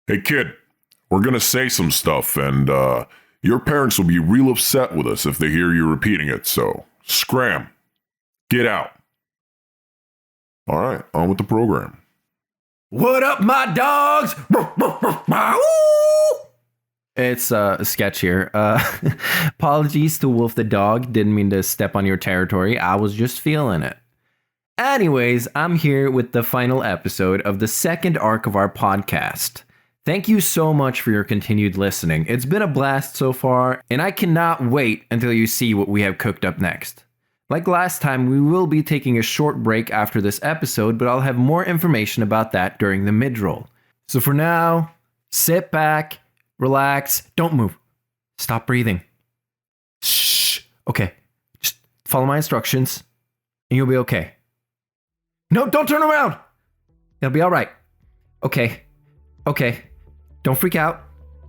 Hey, kid, we're gonna say some stuff, and your parents will be real upset with us if they hear you repeating it, so scram. Get out. All right, on with the program. What up, my dogs? It's a sketch here. Apologies to Wolf the dog. Didn't mean to step on your territory. I was just feeling it. Anyways, I'm here with the final episode of the second arc of our podcast. Thank you so much for your continued listening. It's been a blast so far, and I cannot wait until you see what we have cooked up next. Like last time, we will be taking a short break after this episode, but I'll have more information about that during the midroll. So for now, sit back, relax, don't move, stop breathing. Shh. Okay, just follow my instructions, and you'll be okay. No, don't turn around! It'll be alright. Okay. Don't freak out.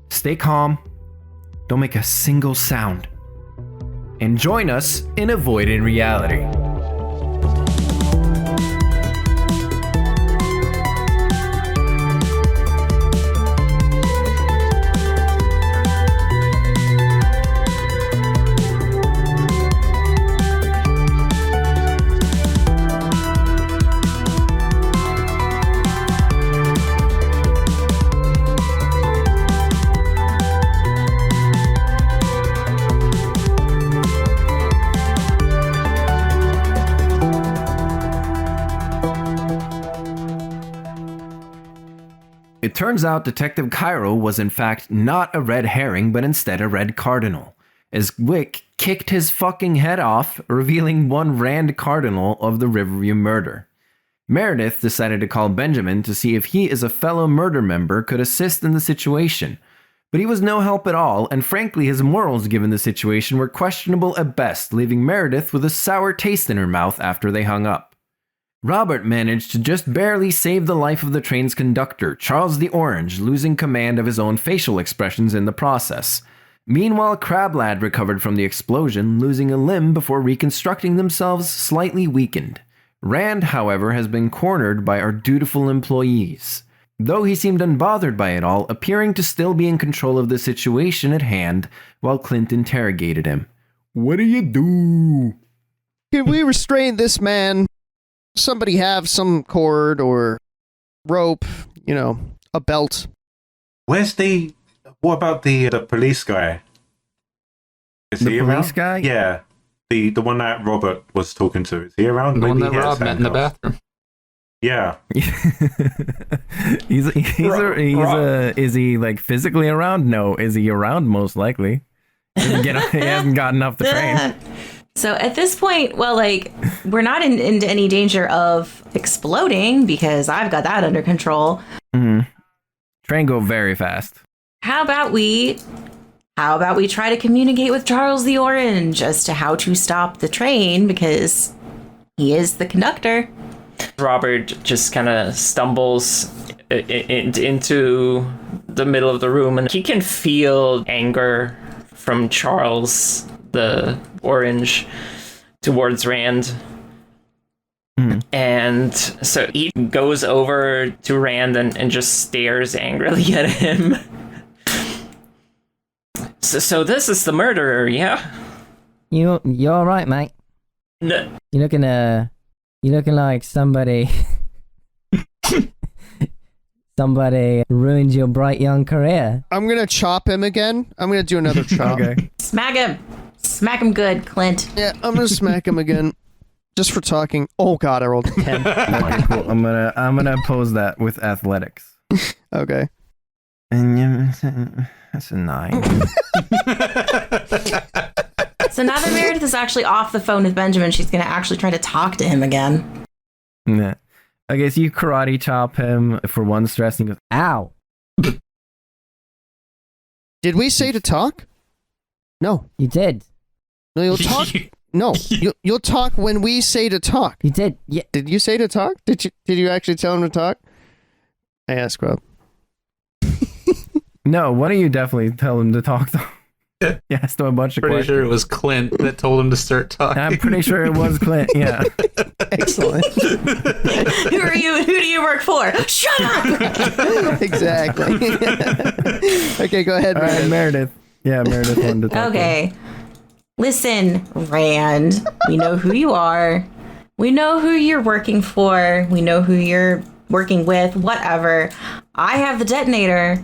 Stay calm. Don't make a single sound. And join us in Avoiding Reality. It turns out Detective Cairo was in fact not a red herring, but instead a red cardinal, as Wick kicked his fucking head off, revealing one Rand Cardinal of the Riverview murder. Meredith decided to call Benjamin to see if he as a fellow murder member could assist in the situation, but he was no help at all, and frankly his morals given the situation were questionable at best, leaving Meredith with a sour taste in her mouth after they hung up. Robert managed to just barely save the life of the train's conductor, Charles the Orange, losing command of his own facial expressions in the process. Meanwhile, Crablad recovered from the explosion, losing a limb before reconstructing themselves slightly weakened. Rand, however, has been cornered by our dutiful employees, though he seemed unbothered by it all, appearing to still be in control of the situation at hand while Clint interrogated him. What do you do? Can we restrain this man? Somebody have some cord or rope, a belt. What about the police guy? Is The he police around? guy? Yeah. The one that Robert was talking to. Is he around? The one Maybe that he has Rob met in the handcuffs. bathroom. Yeah. Is he like physically around? No. Is he around? Most likely. He hasn't gotten off the train. So at this point, we're not into any danger of exploding because I've got that under control. Mm-hmm. Train go very fast. How about we try to communicate with Charles the Orange as to how to stop the train because he is the conductor. Robert just kind of stumbles into the middle of the room, and he can feel anger from Charles the Orange towards Rand. And so he goes over to Rand and just stares angrily at him. So this is the murderer, yeah? You're all right, mate. No. You're looking like somebody ruined your bright young career. I'm gonna chop him again. I'm gonna do another chop. Okay. Smack him good, Clint. Yeah, I'm gonna smack him again. Just for talking. Oh god, I rolled a 10. Okay, cool. I'm gonna oppose that with athletics. Okay. And that's a 9. So now that Meredith is actually off the phone with Benjamin, she's going to actually try to talk to him again. Yeah. I guess you karate chop him for one stress and he goes, ow. Did we say to talk? No. You did. No, you'll talk. No, you'll talk when we say to talk. You did. Yeah. Did you say to talk? Did you actually tell him to talk? I asked Rob. No, why don't you definitely tell him to talk though? Yes, to a bunch of Pretty questions. sure it was Clint that told him to start talking. I'm pretty sure it was Clint, yeah. Excellent. Who are you? Who do you work for? Shut up! Exactly. Okay, go ahead, All right, Meredith. Meredith. Yeah, Meredith wanted to talk. Okay. Listen, Rand, we know who you are. We know who you're working for. We know who you're working with, whatever. I have the detonator.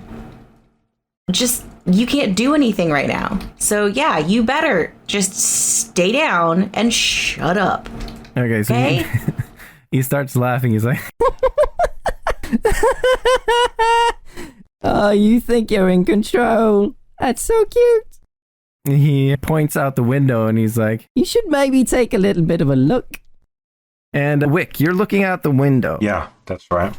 Just, you can't do anything right now. So yeah, you better just stay down and shut up. Okay, so Okay? he starts laughing. He's like, Oh, you think you're in control? That's so cute. he points out the window and he's like, You should maybe take a little bit of a look. and Wick, you're looking out the window. Yeah, that's right.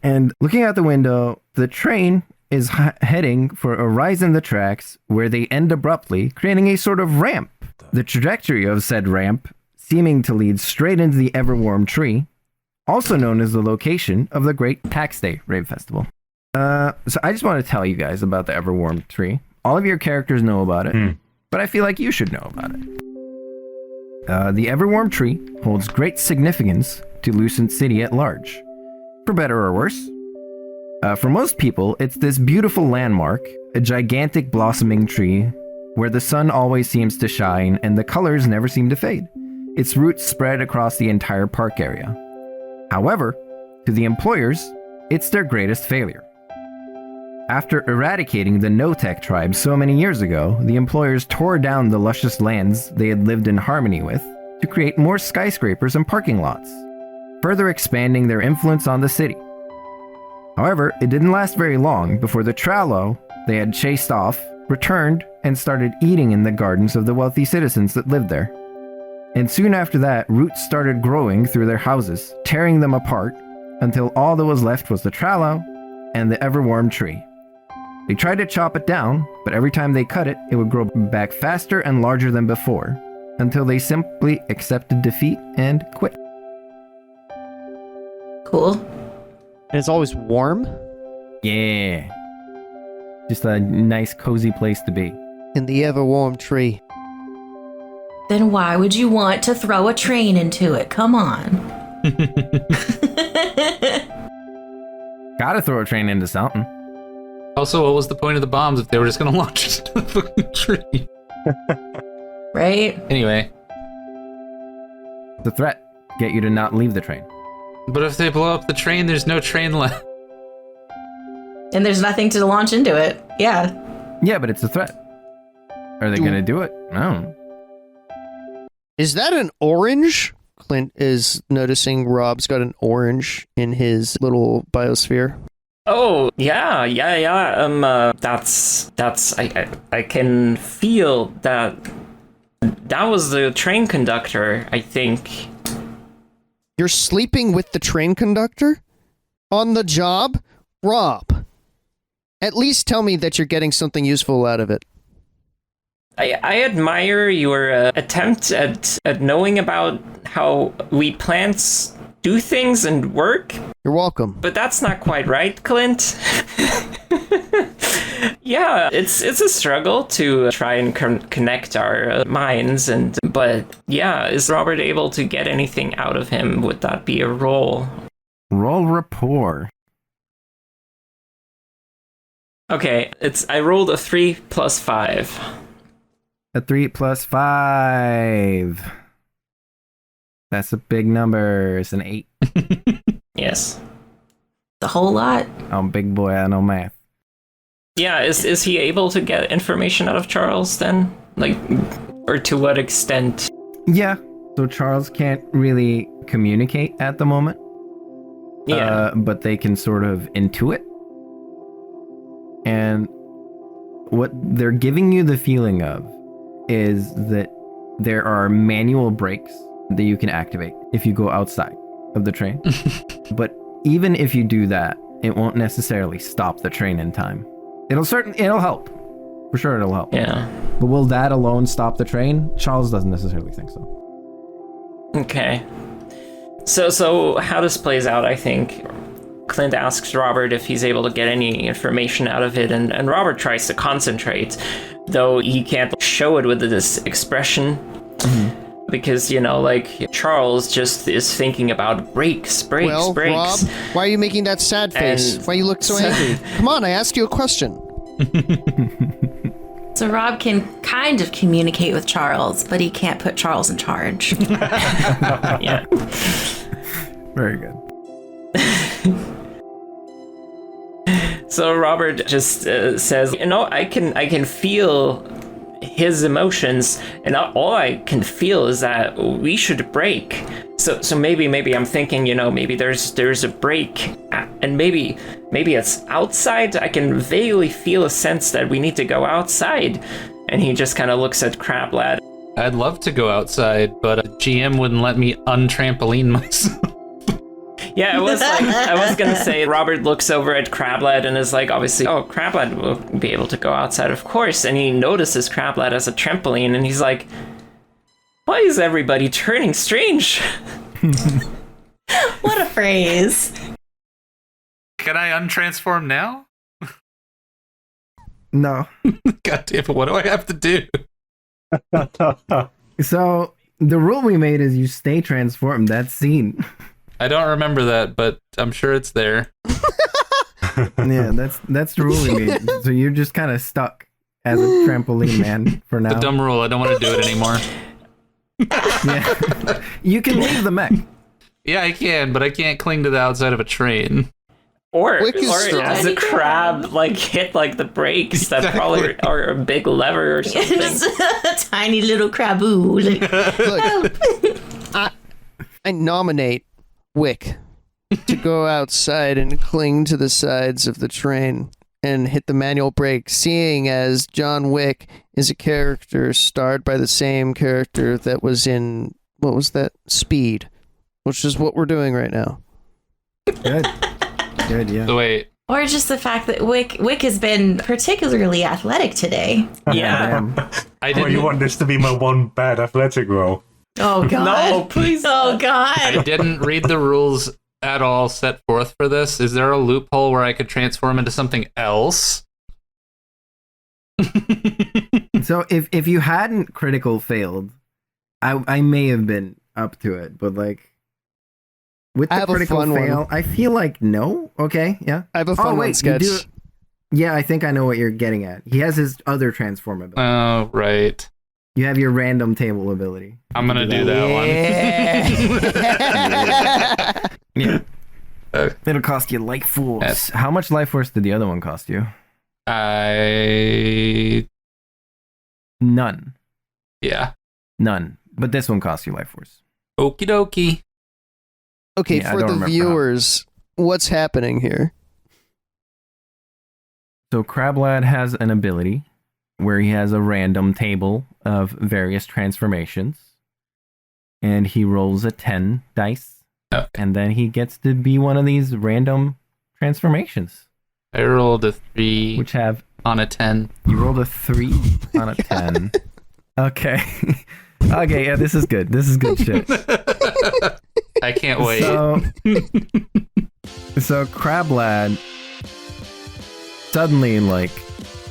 And looking out the window, the train is heading for a rise in the tracks where they end abruptly, creating a sort of ramp. The trajectory of said ramp seeming to lead straight into the Everwarm tree, also known as the location of the Great Tax Day Rave Festival. So I just want to tell you guys about the Everwarm tree. All of your characters know about it, but I feel like you should know about it. The Everwarm tree holds great significance to Lucent City at large, for better or worse. For most people, it's this beautiful landmark, a gigantic blossoming tree where the sun always seems to shine and the colors never seem to fade. Its roots spread across the entire park area. However, to the employers, it's their greatest failure. After eradicating the No-Tech tribe so many years ago, the employers tore down the luscious lands they had lived in harmony with to create more skyscrapers and parking lots, further expanding their influence on the city. However, it didn't last very long before the Trallow they had chased off returned and started eating in the gardens of the wealthy citizens that lived there. And soon after that, roots started growing through their houses, tearing them apart, until all that was left was the Trallow and the Everwarm tree. They tried to chop it down, but every time they cut it, it would grow back faster and larger than before, until they simply accepted defeat and quit. Cool. And it's always warm Yeah. Just a nice, cozy place to be. in the Everwarm tree. Then why would you want to throw a train into it? Come on. Gotta throw a train into something. Also, what was the point of the bombs if they were just gonna launch it into the fucking tree? Right? Anyway, The threat. Get you to not leave the train. but if they blow up the train, there's no train left. And there's nothing to launch into it. Yeah. Yeah, but it's a threat. Are they gonna do it? I don't know. Is that an orange? Clint is noticing Rob's got an orange in his little biosphere. Oh, yeah. I can feel that. That was the train conductor, I think. You're sleeping with the train conductor? On the job? Rob, at least tell me that you're getting something useful out of it. I admire your attempt at knowing about how we plants do things and work, You're welcome. but that's not quite right, Clint. Yeah, it's a struggle to try and connect our minds, but yeah, is Robert able to get anything out of him? Would that be a roll? Roll rapport. Okay, I rolled a 3 plus 5. A 3 plus 5. That's a big number. It's an 8. Yes. The whole lot. I'm big boy. I know math. Yeah, is he able to get information out of Charles then? Like, or to what extent? Yeah. So Charles can't really communicate at the moment. Yeah. But they can sort of intuit. And what they're giving you the feeling of is that there are manual brakes that you can activate if you go outside of the train. But even if you do that, it won't necessarily stop the train in time. It'll help. For sure it'll help. Yeah. But will that alone stop the train? Charles doesn't necessarily think so. Okay. So how this plays out, I think, Clint asks Robert if he's able to get any information out of it, and Robert tries to concentrate, though he can't show it with this expression. because, you know, like, Charles just is thinking about brakes. Well, Rob, why are you making that sad face? And- Why you look so angry? Come on, I asked you a question. So Rob can kind of communicate with Charles, but he can't put Charles in charge. Yeah. Very good. So Robert just says, you know, I can feel his emotions, and all I can feel is that we should break. So maybe I'm thinking, you know, maybe there's a break, and maybe it's outside. I can vaguely feel a sense that we need to go outside. And he just kind of looks at Crab Lad. I'd love to go outside, but GM wouldn't let me untrampoline myself. Yeah, I was gonna say, Robert looks over at Crablad and is like, obviously, oh, Crablad will be able to go outside, of course. And he notices Crablad as a trampoline, and he's like, why is everybody turning strange? What a phrase. Can I untransform now? No. God damn it, what do I have to do? So the rule we made is you stay transformed. That's seen. I don't remember that, but I'm sure it's there. Yeah, that's the rule we made. So you're just kind of stuck as a trampoline man for now. The dumb rule, I don't want to do it anymore. Yeah. You can leave the mech. Yeah, I can, but I can't cling to the outside of a train. Or Wick is strong. as a crab, like, hit, like, the brakes that probably are a big lever or something. Just a tiny little craboo. Look, I nominate Wick to go outside and cling to the sides of the train and hit the manual brake, seeing as John Wick is a character starred by the same character that was in, what was that? Speed, which is what we're doing right now. Good. Good, yeah. So wait, Or just the fact that Wick has been particularly athletic today. Yeah. I Oh, didn't. you want this to be my one bad athletic roll? Oh god. No, please. Oh I god. didn't read the rules at all set forth for this. Is there a loophole where I could transform into something else? So if you hadn't critical failed, I may have been up to it, but like with I the have a critical fun fail, one. I feel like no. Okay, yeah. I have a fun one you sketch. do. Yeah, I think I know what you're getting at. He has his other transform ability. Oh, right. You have your random table ability. I'm gonna do that one. Yeah. Uh, It'll cost you life force. Yes. How much life force did the other one cost you? None. Yeah. None. But this one costs you life force. Okie dokie. Okay, Yeah, I for don't the remember viewers, what's happening here? So Crablad has an ability where he has a random table of various transformations. And he rolls a 10 dice. Okay. And then he gets to be one of these random transformations. I rolled a 3 Which have... on a 10. You rolled a 3 on a 10. Okay. Okay, yeah, this is good. This is good shit. I can't wait. So Crablad suddenly, like,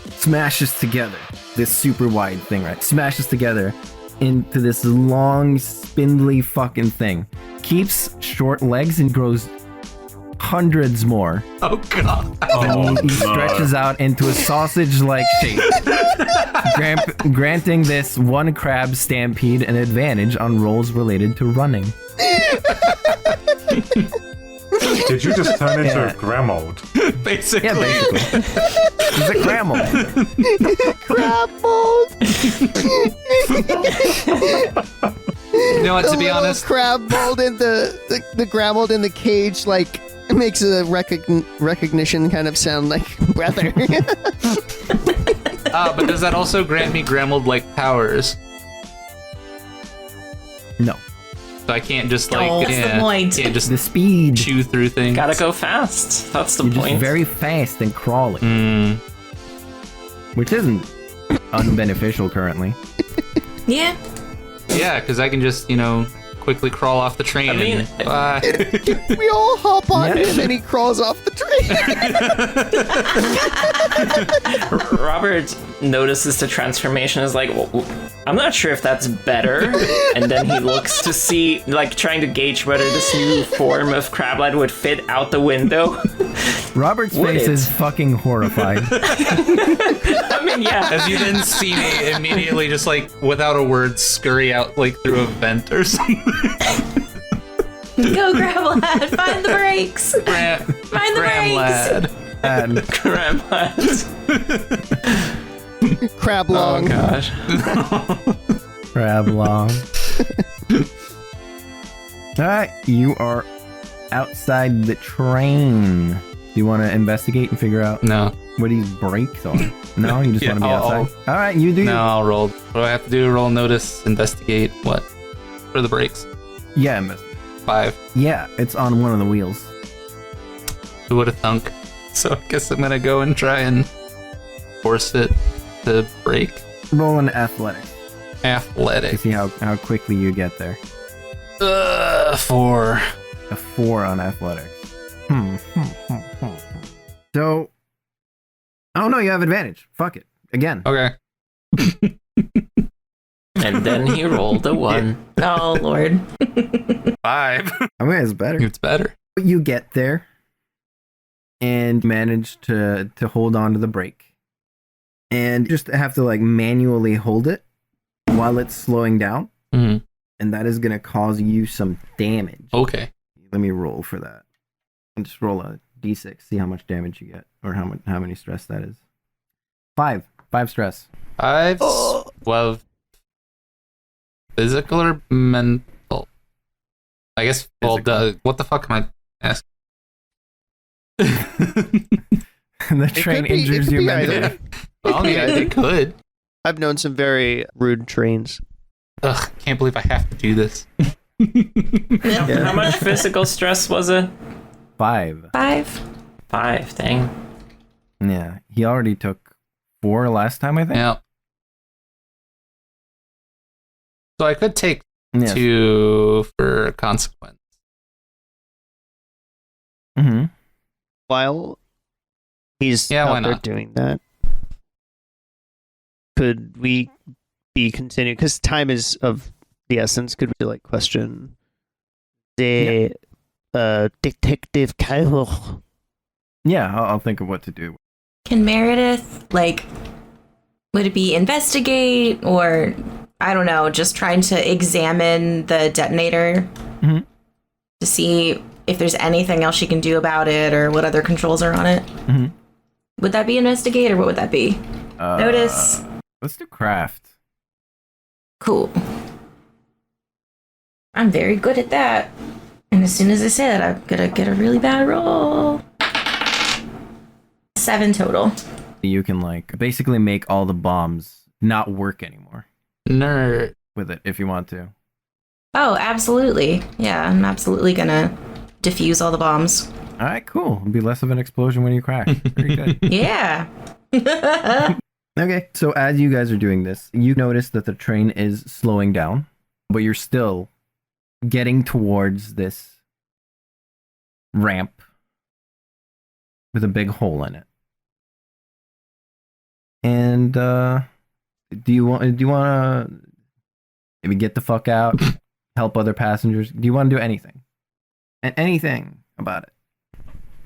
smashes together this super wide thing, right? Smashes together into this long, spindly fucking thing. Keeps short legs and grows hundreds more. Oh, God. And he stretches out into a sausage-like shape, granting this one crab stampede an advantage on rolls related to running. Did you just turn into Yeah. a Grammold? Basically. Yeah, basically. He's a Grammold. You know what, to be honest, Crab mold in the Grammold in the cage, like, makes a recognition kind of sound like brother. but does that also grant me Grammold-like powers? No. So I can't just, like, Oh, that's the point. can't just The speed. chew through things. Gotta go fast. That's the You're just point. very fast and crawling, Mm. which isn't unbeneficial currently. Yeah. Yeah, because I can just, quickly crawl off the train. I mean, and, We all hop on Yeah. it and then he crawls off the train. Robert notices the transformation is like, I'm not sure if that's better. And then he looks to see, like, trying to gauge whether this new form of Crabland would fit out the window. Robert's Would face it? is fucking horrified. I mean, yeah. As you then see me immediately, just like without a word, scurry out like through a vent or something. Go, Grammold, find the brakes. Find the brakes. And Grandma's. Crab Oh, long. gosh. crab long. Alright, you are outside the train. Do you want to investigate and figure out No, what these brakes are? No, you just Yeah, want to be I'll- outside? Alright, you do. no, I'll roll. What do I have to do? Roll notice, investigate, what? For the brakes? Yeah, miss. 5. Yeah, it's on one of the wheels. Who would have thunk? So I guess I'm gonna go and try and force it to break. Roll an athletics to Athletic. see how quickly you get there. 4. A 4 on athletics. So, oh no, you have advantage. Fuck it. Again. Okay. And then he rolled a 1. Oh, Lord. 5. I mean, it's better. It's better. You get there and manage to hold on to the brake. And just have to like manually hold it while it's slowing down. Mm-hmm. And that is going to cause you some damage. Okay. Let me roll for that. And just roll a d6, see how much damage you get, or how many stress that is. 5 stress. 5. Well, physical or mental? I guess. Well, what the fuck am I asking? The train could be- it injures could you be mentally. either. Well, yeah, it could. I've known some very rude trains. Ugh, can't believe I have to do this. How much physical stress was it? 5. 5. 5, dang. Yeah, he already took 4 last time, I think. Yeah. So I could take Yes. 2 for consequence. Mm-hmm. While he's Yeah, why out there not? doing that, could we be continuing? Because time is of the essence. Could we like question the Detective Cairo? Yeah, I'll think of what to do. Can Meredith, like, would it be investigate or, I don't know, just trying to examine the detonator Mhm. to see if there's anything else she can do about it or what other controls are on it? Mhm. Would that be investigate or what would that be? Notice. Let's do craft. Cool. I'm very good at that. And as soon as I say that, I'm gonna get a really bad roll. 7 total. You can like basically make all the bombs not work anymore Nerd. with it if you want to. Oh, absolutely. Yeah, I'm absolutely gonna defuse all the bombs. All right, cool. It'll be less of an explosion when you crash. Very good. Yeah. Okay, so as you guys are doing this, you notice that the train is slowing down, but you're still getting towards this ramp with a big hole in it. And do you want to maybe get the fuck out, help other passengers? Do you want to do anything? Anything about it?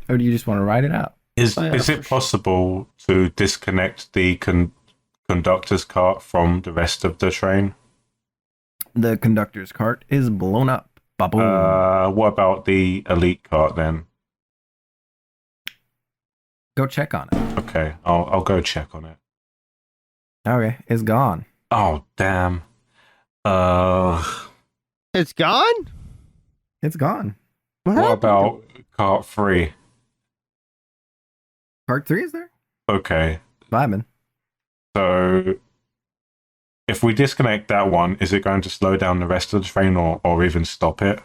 Or do you just want to ride it out? Is Yeah, it for sure. possible to disconnect the conductor's cart from the rest of the train? The conductor's cart is blown up. Ba-boom. What about the elite cart then? Go check on it. Okay, I'll go check on it. Okay, it's gone. Oh damn. It's gone? It's gone. What What happened? about cart 3? Cart 3 is there? Okay, Vibing. so if we disconnect that one, is it going to slow down the rest of the train or even stop it?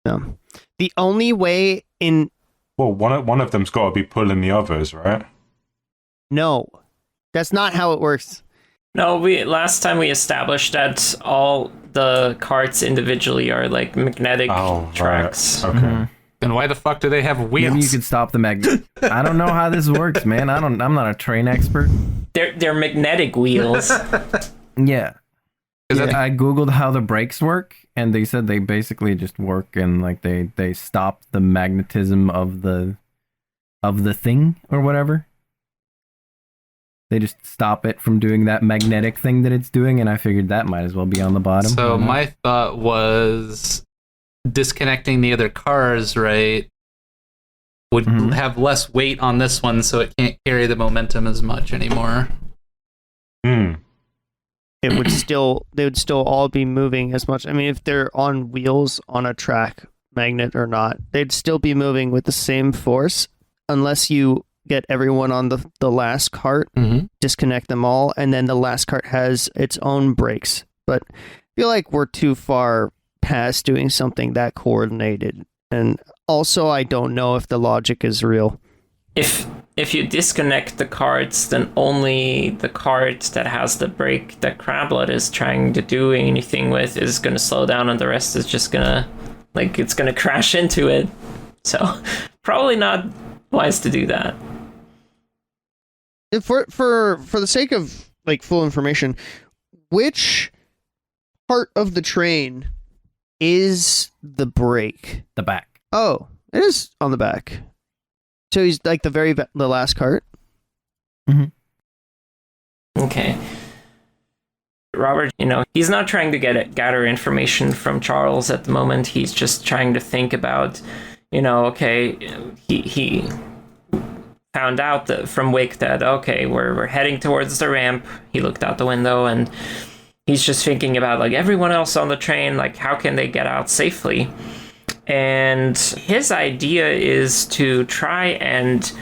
No. The only way in... Well, one of them's got to be pulling the others, right? No. That's not how it works. No, last time we established that all the carts individually are like magnetic Oh, tracks. right. Okay. Mhm. Then why the fuck do they have wheels? Maybe you could stop the magnet. I don't know how this works, man. I'm not a train expert. They're magnetic wheels. Yeah. Yeah. I googled how the brakes work, and they said they basically just work and like they stop the magnetism of the thing or whatever. They just stop it from doing that magnetic thing that it's doing, and I figured that might as well be on the bottom. So my thought was disconnecting the other cars, right, would have less weight on this one, so it can't carry the momentum as much anymore. Hmm. They would still all be moving as much. I mean, if they're on wheels on a track, magnet or not, they'd still be moving with the same force unless you get everyone on the last cart, disconnect them all, and then the last cart has its own brakes. But I feel like we're too far past doing something that coordinated. And also, I don't know if the logic is real. If you disconnect the carts, then only the cart that has the brake that Crablet is trying to do anything with is going to slow down, and the rest is just gonna, like, it's gonna crash into it. So probably not wise to do that. For the sake of like full information, which part of the train is the brake? The back. Oh, it is on the back. So he's like the last cart. Okay. Robert, he's not trying to gather information from Charles at the moment. He's just trying to think about, okay, he found out from Wick that, okay, we're heading towards the ramp. He looked out the window and he's just thinking about, like, everyone else on the train, like, how can they get out safely? And his idea is to try and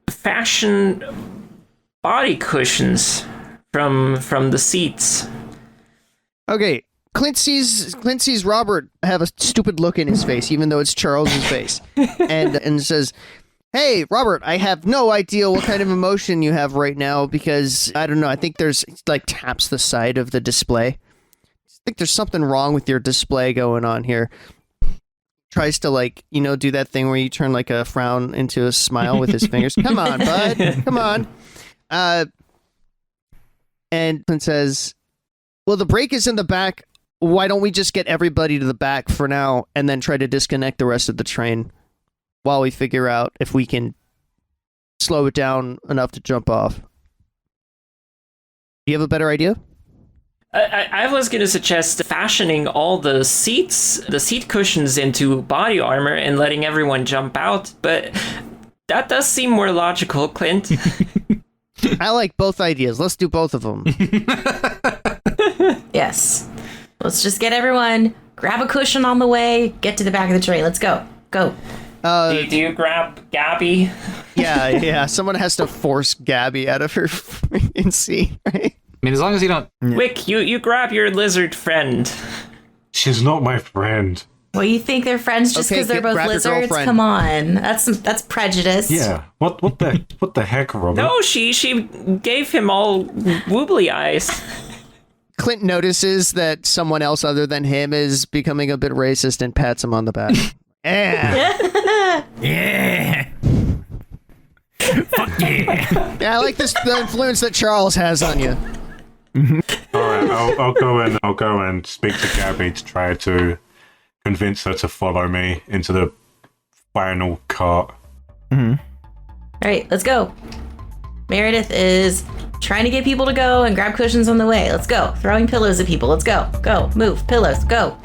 fashion body cushions from the seats. Okay, Clint sees Robert have a stupid look in his face, even though it's Charles's face, and says, "Hey, Robert, I have no idea what kind of emotion you have right now because I don't know. I think there's like taps the side of the display. I think there's something wrong with your display going on here." Tries to, like, do that thing where you turn like a frown into a smile with his fingers. Come on, bud. Come on. And Clint says, well, the brake is in the back. Why don't we just get everybody to the back for now and then try to disconnect the rest of the train while we figure out if we can slow it down enough to jump off? Do you have a better idea? I was going to suggest fashioning all the seat cushions into body armor and letting everyone jump out, but that does seem more logical, Clint. I like both ideas. Let's do both of them. Yes. Let's just get everyone, grab a cushion on the way, get to the back of the train. Let's go. Go. Do you grab Gabby? Yeah. Someone has to force Gabby out of her freaking seat, right? I mean, as long as you don't... Wick, you grab your lizard friend. She's not my friend. Well, you think they're friends just because they're both grab your lizards? girlfriend. Come on. That's prejudice. Yeah. What the heck, Robert? No, she gave him all woobly eyes. Clint notices that someone else other than him is becoming a bit racist and pats him on the back. Yeah. Yeah. Fuck yeah. Yeah, I like the influence that Charles has on you. All right, I'll go and speak to Gabby to try to convince her to follow me into the final cart. All right, let's go. Meredith is trying to get people to go and grab cushions on the way. Let's go. Throwing pillows at people. Let's go. Go. Move. Pillows. Go.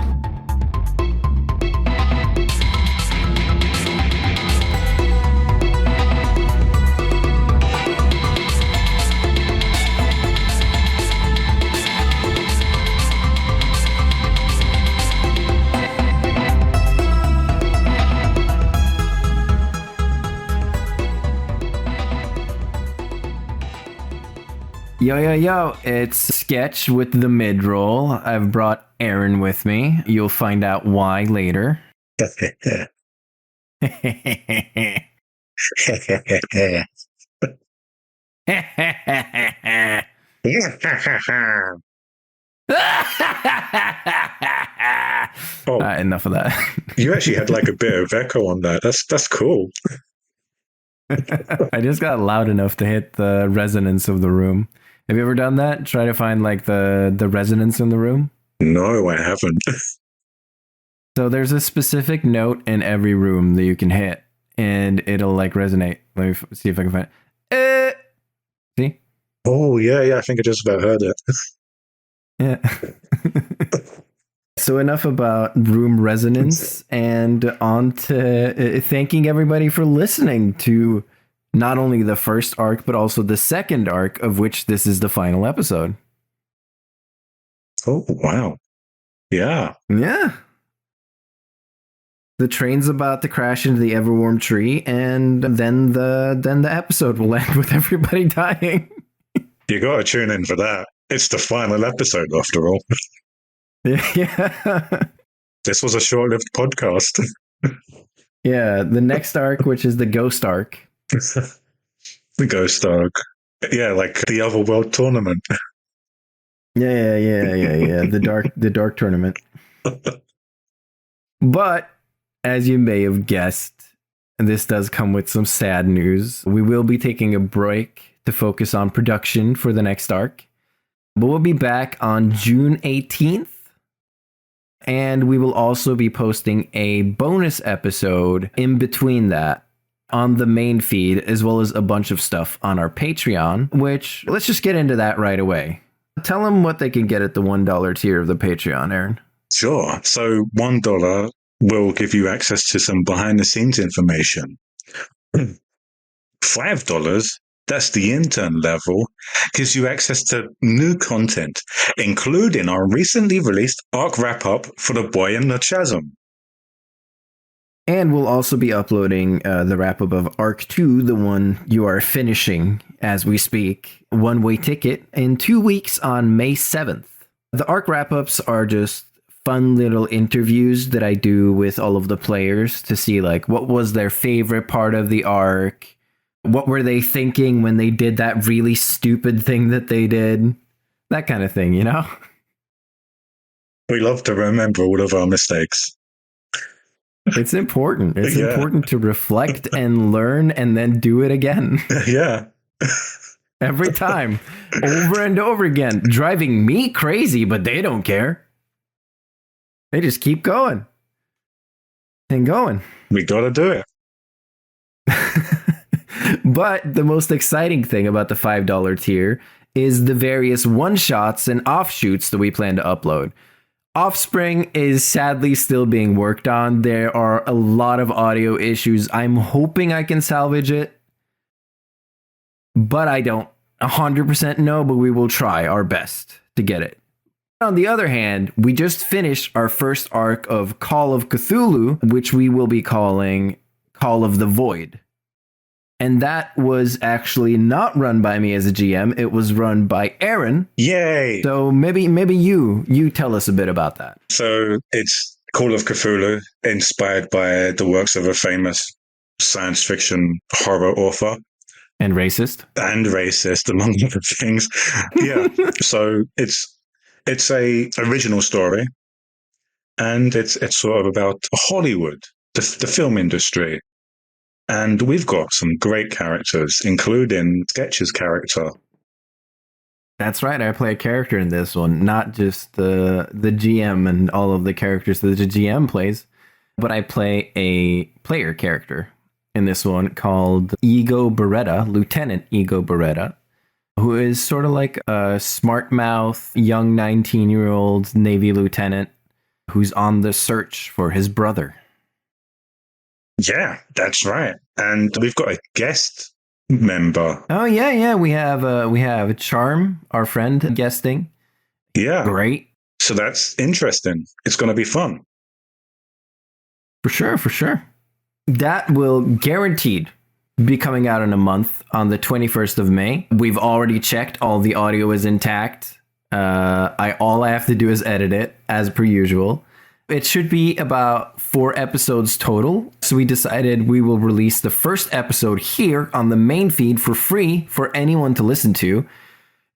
Yo, it's Sketch with the Midroll. I've brought Aaron with me. You'll find out why later. Oh, Enough of that. you actually had like a bit of echo on that. That's cool. I just got loud enough to hit the resonance of the room. Have you ever done that? Try to find like the resonance in the room? No, I haven't. So there's a specific note in every room that you can hit, and it'll like resonate. Let me see if I can find it. See? Oh, yeah, I think I just about heard it. Yeah. So enough about room resonance, and on to thanking everybody for listening to not only the first arc, but also the second arc, of which this is the final episode. Oh, wow. Yeah. Yeah. The train's about to crash into the Everwarm tree, and then the episode will end with everybody dying. You got to tune in for that. It's the final episode, after all. Yeah. This was a short-lived podcast. Yeah, the next arc, which is the Ghost arc. The Ghost arc. Yeah, like the Otherworld tournament. Yeah. The dark tournament. But as you may have guessed, and this does come with some sad news, we will be taking a break to focus on production for the next arc. But we'll be back on June 18th. And we will also be posting a bonus episode in between that on the main feed, as well as a bunch of stuff on our Patreon, which let's just get into that right away. Tell them what they can get at the $1 tier of the Patreon, Aaron. Sure. So $1 will give you access to some behind-the-scenes information. $5, that's the intern level, gives you access to new content, including our recently released arc wrap-up for The Boy in the Chasm. And we'll also be uploading the wrap-up of Arc 2, the one you are finishing as we speak, one-way ticket, in 2 weeks on May 7th. The arc wrap-ups are just fun little interviews that I do with all of the players to see like what was their favorite part of the arc, what were they thinking when they did that really stupid thing that they did, that kind of thing, you know? We love to remember all of our mistakes. It's important. It's Yeah. important to reflect and learn and then do it again. Yeah. Every time. Over and over again. Driving me crazy, but they don't care. They just keep going. And going. We gotta do it. But the most exciting thing about the $5 tier is the various one-shots and offshoots that we plan to upload. Offspring is sadly still being worked on. There are a lot of audio issues. I'm hoping I can salvage it, but I don't 100% know, but we will try our best to get it. On the other hand, we just finished our first arc of Call of Cthulhu, which we will be calling Call of the Void. And that was actually not run by me as a GM. It was run by Aaron. Yay! So maybe you tell us a bit about that. So it's Call of Cthulhu, inspired by the works of a famous science fiction horror author. And racist. And racist, among other things. Yeah. So it's a original story, and it's sort of about Hollywood, the film industry. And we've got some great characters, including Sketch's character. That's right. I play a character in this one, not just the GM and all of the characters that the GM plays, but I play a player character in this one called Ego Beretta, Lieutenant Ego Beretta, who is sort of like a smart mouth, young 19-year-old Navy lieutenant who's on the search for his brother. Yeah, that's right. And we've got a guest member. Oh yeah, we have Charm, our friend, guesting. Yeah. Great. So that's interesting. It's going to be fun. For sure. That will guaranteed be coming out in a month on the 21st of May. We've already checked all the audio is intact. All I have to do is edit it as per usual. It should be about 4 episodes total. So we decided we will release the first episode here on the main feed for free for anyone to listen to.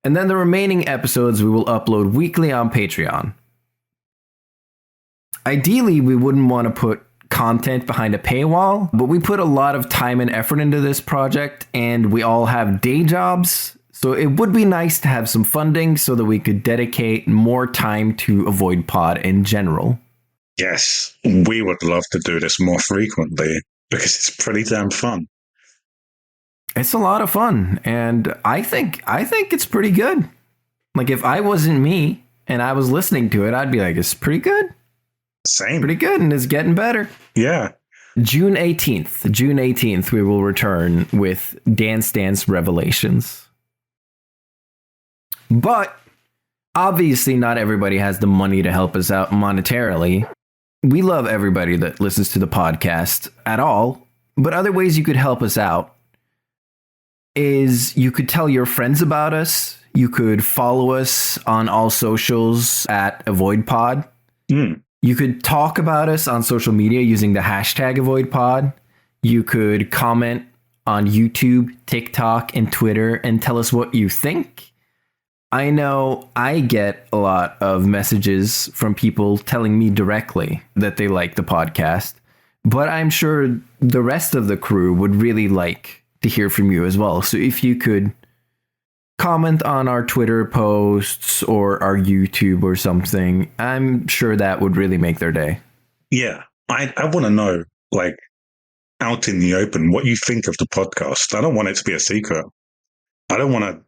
And then the remaining episodes we will upload weekly on Patreon. Ideally, we wouldn't want to put content behind a paywall, but we put a lot of time and effort into this project, and we all have day jobs. So it would be nice to have some funding so that we could dedicate more time to Avoid Pod in general. Yes, we would love to do this more frequently because it's pretty damn fun. It's a lot of fun, and I think it's pretty good. Like, if I wasn't me and I was listening to it, I'd be like, it's pretty good. Same. Pretty good, and it's getting better. Yeah. June 18th, we will return with Dance Dance Revelations. But obviously not everybody has the money to help us out monetarily. We love everybody that listens to the podcast at all, but other ways you could help us out is you could tell your friends about us. You could follow us on all socials at AvoidPod. You could talk about us on social media using the hashtag AvoidPod. You could comment on YouTube, TikTok, and Twitter and tell us what you think. I know I get a lot of messages from people telling me directly that they like the podcast, but I'm sure the rest of the crew would really like to hear from you as well. So if you could comment on our Twitter posts or our YouTube or something, I'm sure that would really make their day. Yeah. I want to know, like, out in the open, what you think of the podcast. I don't want it to be a secret. I don't want a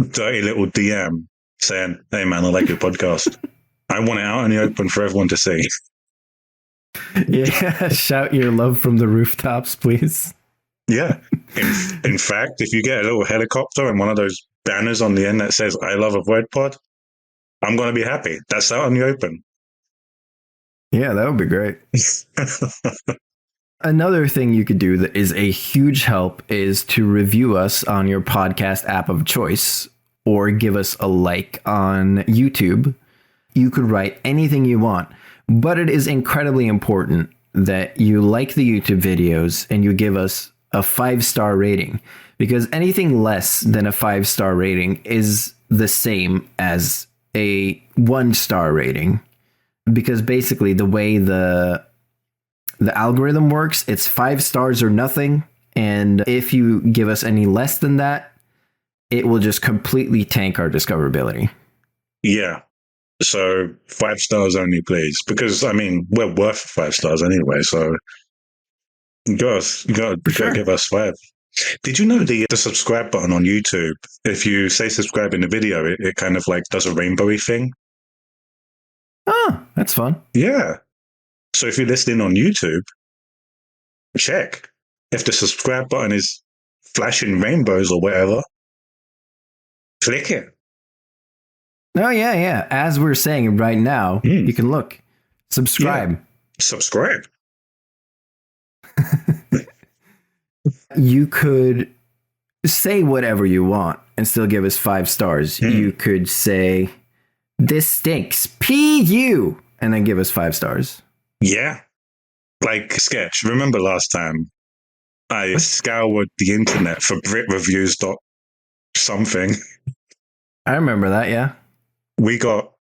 dirty little DM saying, hey, man, I like your podcast. I want it out in the open for everyone to see. Yeah, shout your love from the rooftops, please. Yeah. In fact, if you get a little helicopter and one of those banners on the end that says, I love Avoid Pod, I'm going to be happy. That's out in the open. Yeah, that would be great. Another thing you could do that is a huge help is to review us on your podcast app of choice or give us a like on YouTube. You could write anything you want, but it is incredibly important that you like the YouTube videos and you give us a 5-star rating, because anything less than a 5-star rating is the same as a 1-star rating, because basically the way the algorithm works, it's 5 stars or nothing, and if you give us any less than that, it will just completely tank our discoverability. Yeah. So 5 stars only, please, because I mean we're worth 5 stars anyway. So you gotta give us 5. Did you know the subscribe button on YouTube? If you say subscribe in the video, it kind of like does a rainbowy thing. Oh, that's fun. Yeah. So if you're listening on YouTube, check if the subscribe button is flashing rainbows or whatever. Click it. Oh, yeah. As we're saying right now, you can look. Subscribe. Yeah. Subscribe. You could say whatever you want and still give us 5 stars. You could say, this stinks. P.U. and then give us 5 stars. Yeah. Like Sketch. Remember last time I scoured the internet for Britreviews something. I remember that, yeah.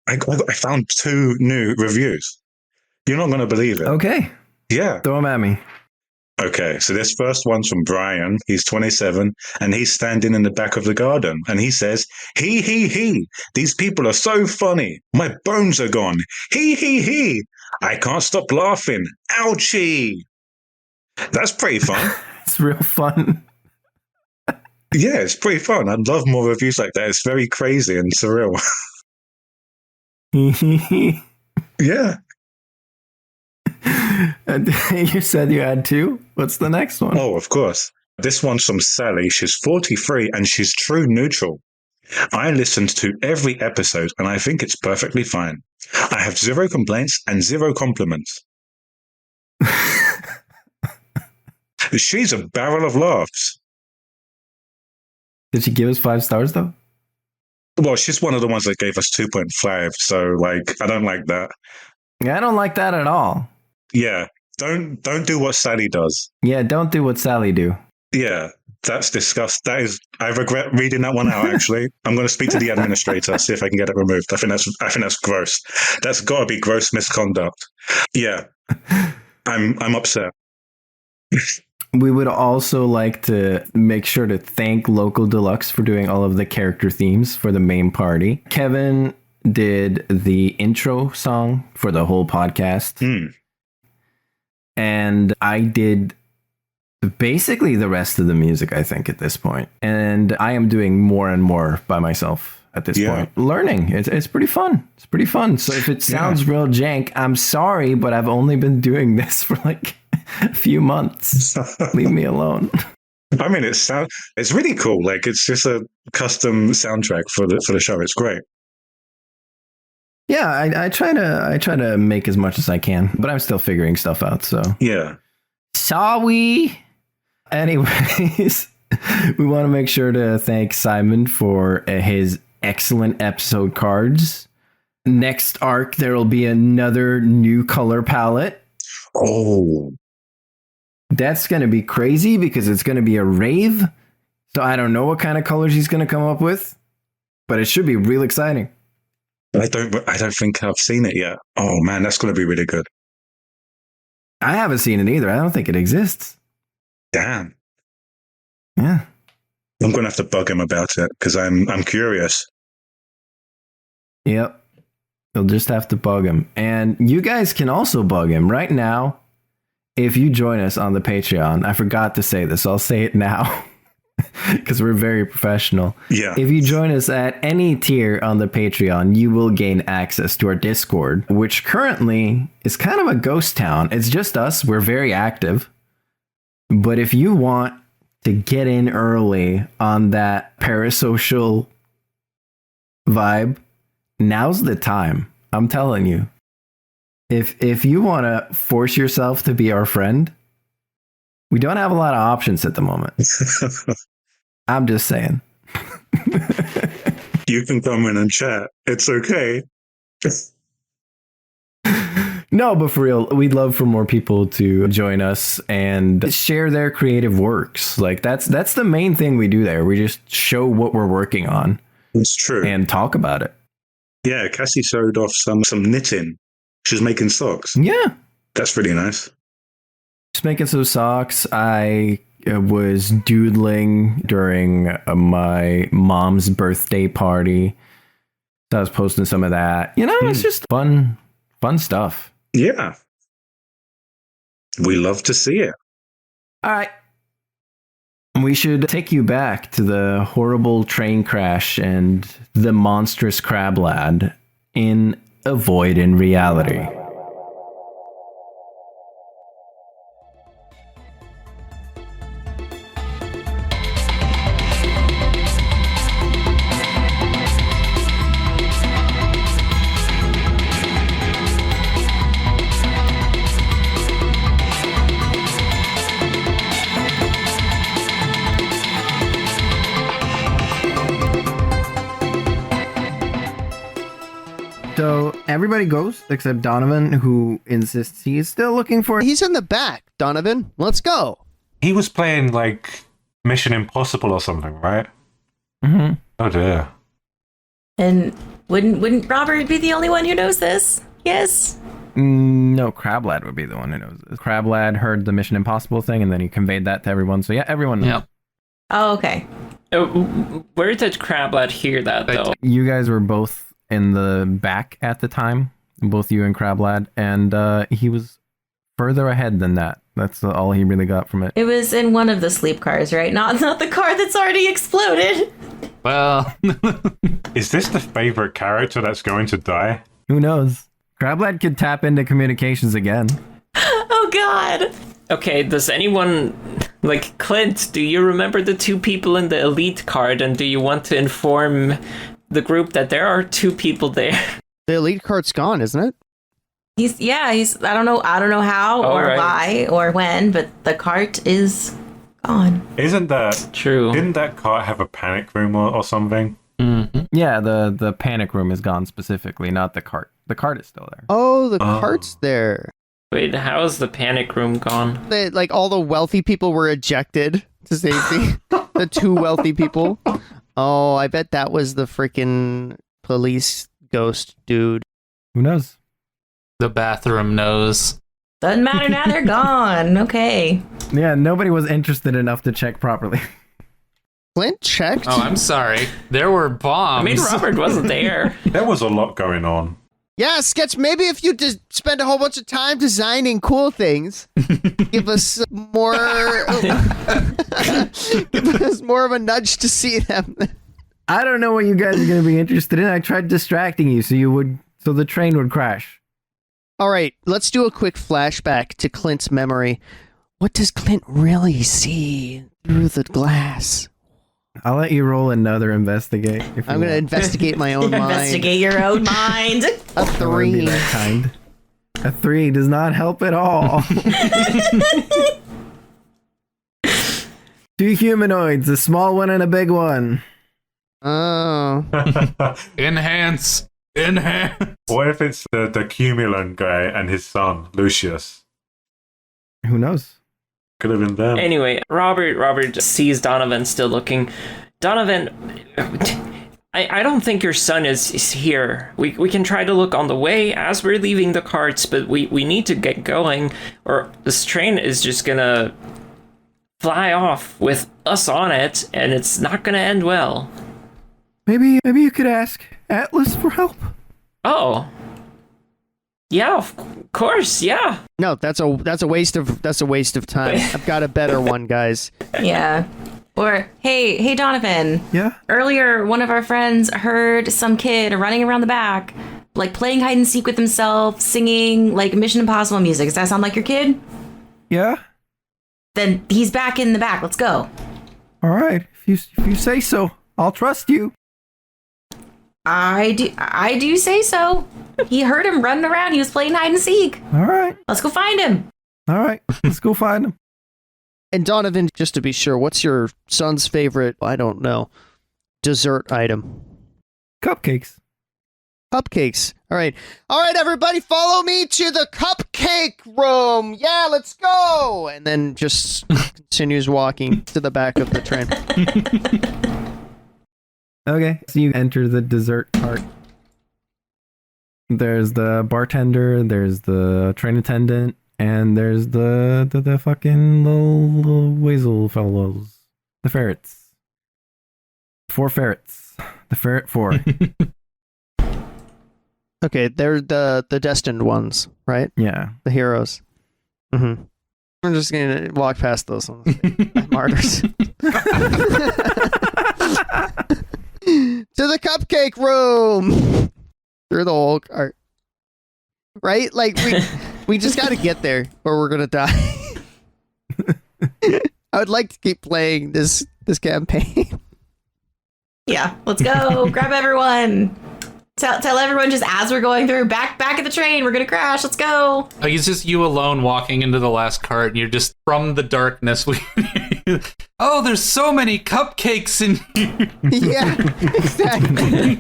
I found 2 new reviews. You're not going to believe it. Okay. Yeah. Throw them at me. Okay, so this first one's from Brian. He's 27, and he's standing in the back of the garden, and he says, he, these people are so funny. My bones are gone. He, I can't stop laughing. Ouchie. That's pretty fun. It's real fun. Yeah, it's pretty fun. I'd love more reviews like that. It's very crazy and surreal. Yeah. You said you had 2? What's the next one? Oh, of course. This one's from Sally. She's 43 and she's true neutral. I listened to every episode and I think it's perfectly fine. I have 0 complaints and 0 compliments. She's a barrel of laughs. Did she give us 5 stars, though? Well, she's one of the ones that gave us 2.5, so, like, I don't like that. Yeah, I don't like that at all. Yeah, don't do what Sally does. Yeah, don't do what Sally do. Yeah, That's disgust. That is, I regret reading that one out. Actually, I'm going to speak to the administrator, see if I can get it removed. I think that's gross. That's got to be gross misconduct. Yeah, I'm upset. We would also like to make sure to thank LocalDeluxe for doing all of the character themes for the main party. Kevin did the intro song for the whole podcast. And I did basically the rest of the music, I think, at this point. And I am doing more and more by myself at this point. Learning. It's pretty fun. It's pretty fun. So if it sounds real jank, I'm sorry, but I've only been doing this for like a few months. Leave me alone. I mean, it's really cool. Like, it's just a custom soundtrack for the show. It's great. Yeah, I try to make as much as I can, but I'm still figuring stuff out. So yeah. Sorry. Anyways, we want to make sure to thank Simon for his excellent episode cards. Next arc, there will be another new color palette. Oh. That's going to be crazy because it's going to be a rave. So I don't know what kind of colors he's going to come up with, but it should be real exciting. I don't think I've seen it yet. Oh man, that's going to be really good. I haven't seen it either. I don't think it exists. Damn. Yeah. I'm going to have to bug him about it because I'm curious. Yep. You'll just have to bug him. And you guys can also bug him right now. If you join us on the Patreon, I forgot to say this. I'll say it now because we're very professional. Yeah. If you join us at any tier on the Patreon, you will gain access to our Discord, which currently is kind of a ghost town. It's just us. We're very active. But if you want to get in early on that parasocial vibe, now's the time. I'm telling you. If you want to force yourself to be our friend, we don't have a lot of options at the moment. I'm just saying. You can come in and chat. It's okay. No, but for real, we'd love for more people to join us and share their creative works. Like that's the main thing we do there. We just show what we're working on. It's true. And talk about it. Yeah, Cassie showed off some knitting. She's making socks. Yeah. That's really nice. Just making some socks. I was doodling during my mom's birthday party. So I was posting some of that. You know, it's just fun stuff. Yeah. We love to see it. All right. We should take you back to the horrible train crash and the monstrous crab lad in A Void in Reality. So everybody goes except Donovan, who insists he's still looking for. He's in the back, Donovan. Let's go. He was playing like Mission Impossible or something, right? Mm-hmm. Oh dear. And wouldn't Robert be the only one who knows this? Yes. No, Crab Lad would be the one who knows this. Crab Lad heard the Mission Impossible thing, and then he conveyed that to everyone. So yeah, everyone knows. Yep. Oh, okay. Where did Crablad hear that, though? You guys were both in the back at the time, both you and Crablad, and he was further ahead than that. That's all he really got from it. It was in one of the sleep cars, right? Not the car that's already exploded. Well, Is this the favorite character that's going to die? Who knows? Crablad could tap into communications again. Oh, God. Okay, does anyone... Like, Clint, do you remember the two people in the elite card, and do you want to inform the group that there are two people there? The elite card's gone, isn't it? He's I don't know how or right. why or when, but the cart is gone. Isn't that True. Didn't that cart have a panic room or something? mm-hmm. Yeah, the panic room is gone specifically, not the cart. The cart is still there. Oh, the cart's there. Wait, how is the panic room gone? Like all the wealthy people were ejected to save the two wealthy people. Oh, I bet that was the freaking police ghost dude. Who knows? The bathroom knows. Doesn't matter now, they're gone. Okay. Yeah, nobody was interested enough to check properly. Clint checked. Oh, I'm sorry. There were bombs. I mean, Robert wasn't there. There was a lot going on. Yeah, Sketch, maybe if you just spend a whole bunch of time designing cool things, give us more give us more of a nudge to see them. I don't know what you guys are going to be interested in. I tried distracting you so the train would crash. All right, let's do a quick flashback to Clint's memory. What does Clint really see through the glass? I'll let you roll another investigate. I'm going to investigate my own mind. Investigate your own mind. A Be 3. that kind. A 3 does not help at all. 2 humanoids, a small one and a big one. Oh. Enhance. What if it's the Cumulant guy and his son, Lucius? Who knows? Could have been them. Anyway, Robert sees Donovan still looking. Donovan, I don't think your son is here. We can try to look on the way as we're leaving the carts, but we need to get going, or this train is just gonna fly off with us on it, and it's not gonna end well. Maybe you could ask Atlas for help. Oh. Yeah, of course, yeah. No, that's a waste of time. I've got a better one, guys. Yeah. Or, hey, Donovan. Yeah? Earlier, one of our friends heard some kid running around the back, like playing hide and seek with himself, singing like Mission Impossible music. Does that sound like your kid? Yeah? Then he's back in the back. Let's go. All right. If you say so, I'll trust you. I do say so. He heard him running around. He was playing hide and seek. All right. Let's go find him. All right. Let's go find him. And Donovan, just to be sure, what's your son's favorite, I don't know, dessert item? Cupcakes. Cupcakes. All right, everybody, follow me to the cupcake room. Yeah, let's go. And then just continues walking to the back of the train. Okay. So you enter the dessert cart. There's the bartender, there's the train attendant, and there's the fucking little weasel fellows. The ferrets. 4 ferrets. The ferret 4. Okay, they're the destined ones, right? Yeah. The heroes. Mm-hmm. I'm just gonna walk past those ones. Martyrs. To the cupcake room. Through the whole cart. Right? Like we just gotta get there or we're gonna die. I would like to keep playing this campaign. Yeah, let's go. Grab everyone. Tell everyone just as we're going through, back at the train, we're gonna crash. Let's go. Oh, it's just you alone walking into the last cart, and you're just from the darkness. Oh, there's so many cupcakes in here. Yeah, exactly.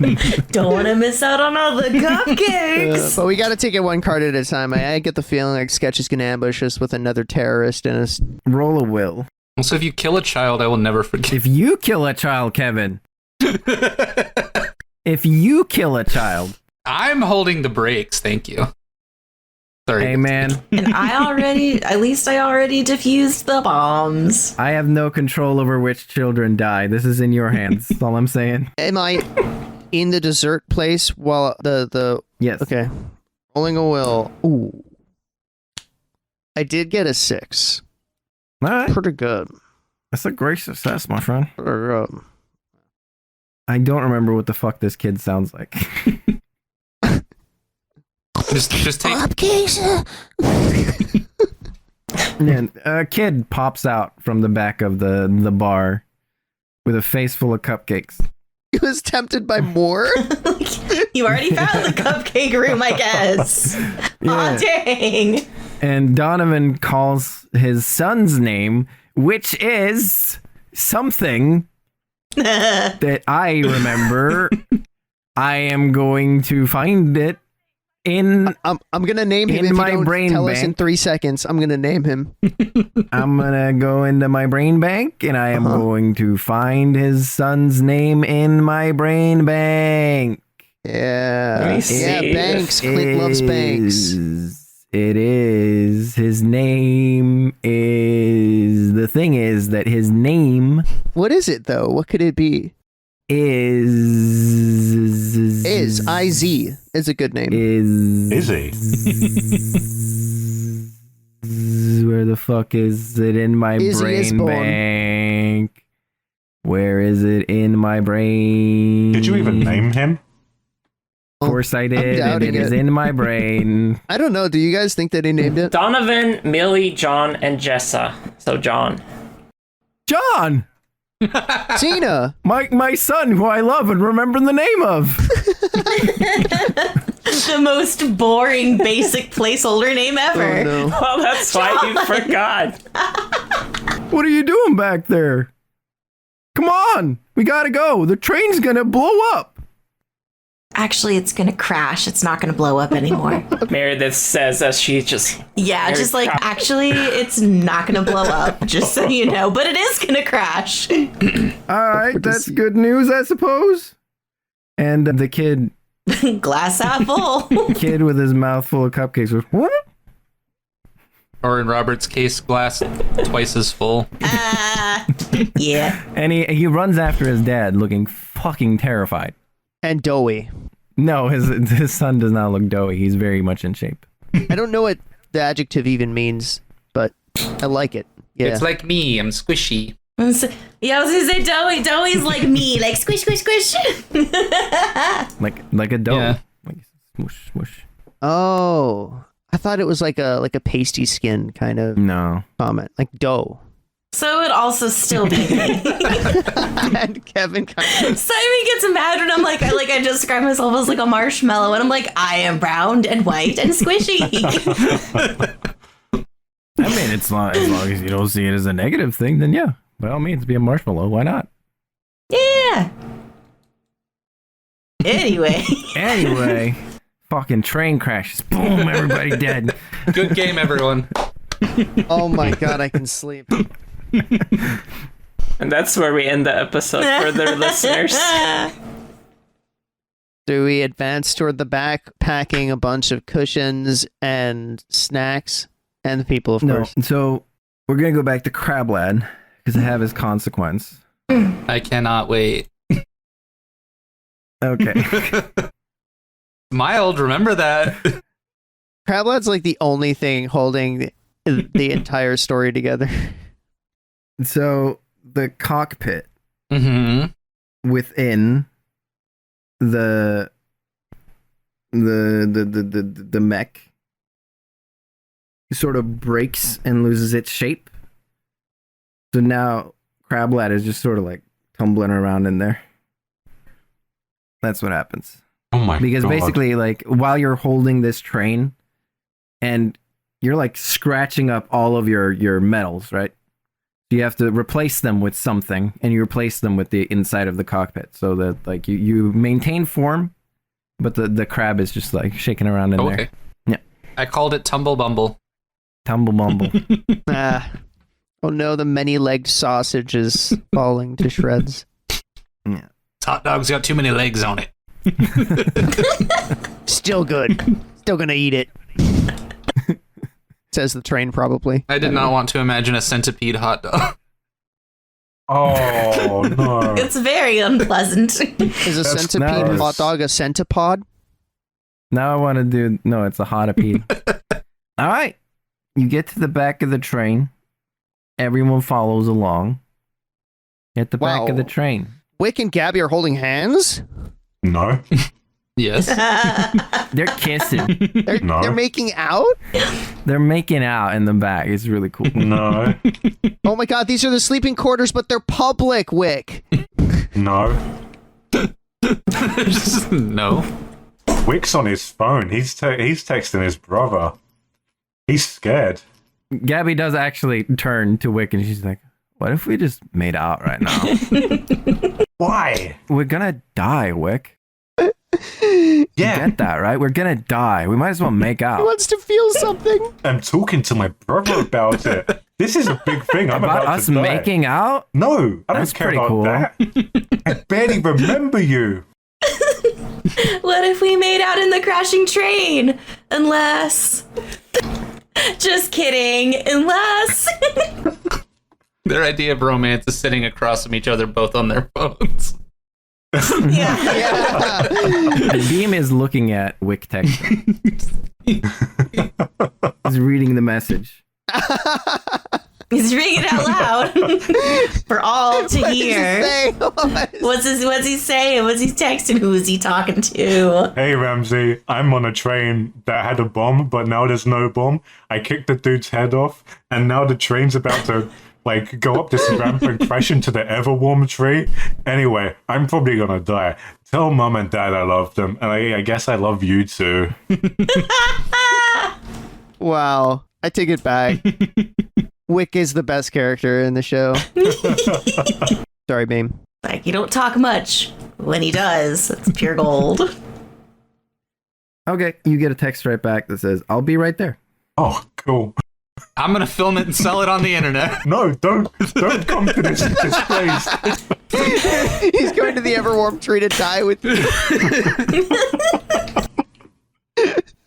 Don't want to miss out on all the cupcakes. But we got to take it one card at a time. I get the feeling like Sketch is gonna ambush us with another terrorist and us. Roll a will. Also, if you kill a child, I will never forgive. If you kill a child, Kevin. If you kill a child. I'm holding the brakes, thank you. Sorry. Hey, man. And I already diffused the bombs. I have no control over which children die. This is in your hands. That's all I'm saying. Am I in the dessert place while the Yes. Okay. Rolling a will. Ooh. I did get a 6. All right. Pretty good. That's a great success, my friend. Pretty good. I don't remember what the fuck this kid sounds like. Just take. And a kid pops out from the back of the bar with a face full of cupcakes. He was tempted by more. You already found the cupcake room, I guess. Yeah. Aw, dang. And Donovan calls his son's name, which is something that I remember. I am going to find it In I'm gonna name him In if you my don't brain tell us in bank. 3 seconds. I'm gonna name him. I'm gonna go into my brain bank and I am going to find his son's name in my brain bank. Yeah. Let me see. Yeah, Banks. Clint loves Banks. It is. His name is. The thing is that his name What is it though? What could it be? is. IZ is a good name. Is he? Where the fuck is it in my Izzy brain Isborn. bank? Where is it in my brain? Did you even name him? Of course I did, and doubting it is it. in my brain. I don't know. Do you guys think that he named it? Donovan, Millie, John, and Jessa. So John. John! Tina. My son, who I love and remember the name of. The most boring, basic placeholder name ever. Oh no. Well, that's why you forgot. What are you doing back there? Come on, we gotta go. The train's gonna blow up. Actually, it's gonna crash. It's not gonna blow up anymore. Meredith says as she just. Yeah, Very just like, proud. actually, it's not gonna blow up, just so you know, but it is gonna crash. All right, that's good news, I suppose. And the kid Glass half full. with his mouth full of cupcakes was, what? Or in Robert's case, glass twice as full. Yeah. And he runs after his dad looking fucking terrified. And doughy. No, his son does not look doughy. He's very much in shape. I don't know what the adjective even means, but I like it. Yeah. It's like me, I'm squishy. Yeah, I was gonna say doughy. Doughy's like me, like squish, squish, squish. Like a dough. Yeah. Like smoosh, smoosh. Oh, I thought it was like a pasty skin kind of No. comment, like dough. So it'd also still be me. And Kevin kind of. Simon gets mad when I'm like I describe myself as like a marshmallow, and I'm like, I am brown and white and squishy. I mean, as long as you don't see it as a negative thing, then yeah. By all means, be a marshmallow. Why not? Yeah. Anyway. Fucking train crashes. Boom, everybody dead. Good game, everyone. Oh my god, I can sleep. And that's where we end the episode for the listeners. Do we advance toward the back, packing a bunch of cushions and snacks and the people, of No, course? so we're gonna go back to Crab Lad because I have his consequence. I cannot wait. Okay. Mild, remember that. Crab Lad's like the only thing holding the entire story together. So the cockpit Mm-hmm. within the mech sort of breaks and loses its shape. So now Crab Lad is just sort of like tumbling around in there. That's what happens. Oh my god. Because basically, like, while you're holding this train and you're like scratching up all of your metals, right? You have to replace them with something, and you replace them with the inside of the cockpit so that like you maintain form, but the crab is just like shaking around in there. Okay. Yeah. I called it Tumble Bumble. Tumble bumble. Oh no, the many-legged sausage is falling to shreds. Yeah. This hot dog's got too many legs on it. Still good. Still gonna eat it. Says the train, probably. I did not want to imagine a centipede hot dog. Oh no. It's very unpleasant. Is a That's centipede nice. hot dog a centipod? Now I want to do no. It's a hotipede. All right. You get to the back of the train. Everyone follows along. At the back of the Wow. train. Wick and Gabby are holding hands? No. Yes. They're kissing. No. They're making out? They're making out in the back. It's really cool. No. Oh my god, these are the sleeping quarters, but they're public, Wick. No. No. Wick's on his phone. He's texting his brother. He's scared. Gabby does actually turn to Wick and she's like, what if we just made out right now? Why? We're gonna die, Wick. Yeah, Get that, right? We're gonna die. We might as well make He out. wants to feel something. I'm talking to my brother about it. This is a big thing. I'm About about us to die. making out? No, I That's don't care pretty about cool. that. I barely remember you. What if we made out in the crashing train? Unless. Just kidding. Unless. Their idea of romance is sitting across from each other, both on their phones. Yeah. Yeah. Beam is looking at Wick text. He's reading the message. He's reading it out loud for all to hear. What's he saying? What's he texting? Who is he talking to? Hey Ramsey, I'm on a train that had a bomb, but now there's no bomb. I kicked the dude's head off, and now the train's about to go up this ramp and crash into the Everwarm tree. Anyway, I'm probably gonna die. Tell mom and dad I love them, and I guess I love you too. Wow. I take it back. Wick is the best character in the show. Sorry, Beam. Like, you don't talk much. When he does, it's pure gold. Okay, you get a text right back that says, "I'll be right there." Oh, cool. I'm gonna film it and sell it on the internet. No, don't come to this place. He's going to the Everwarm tree to die with you.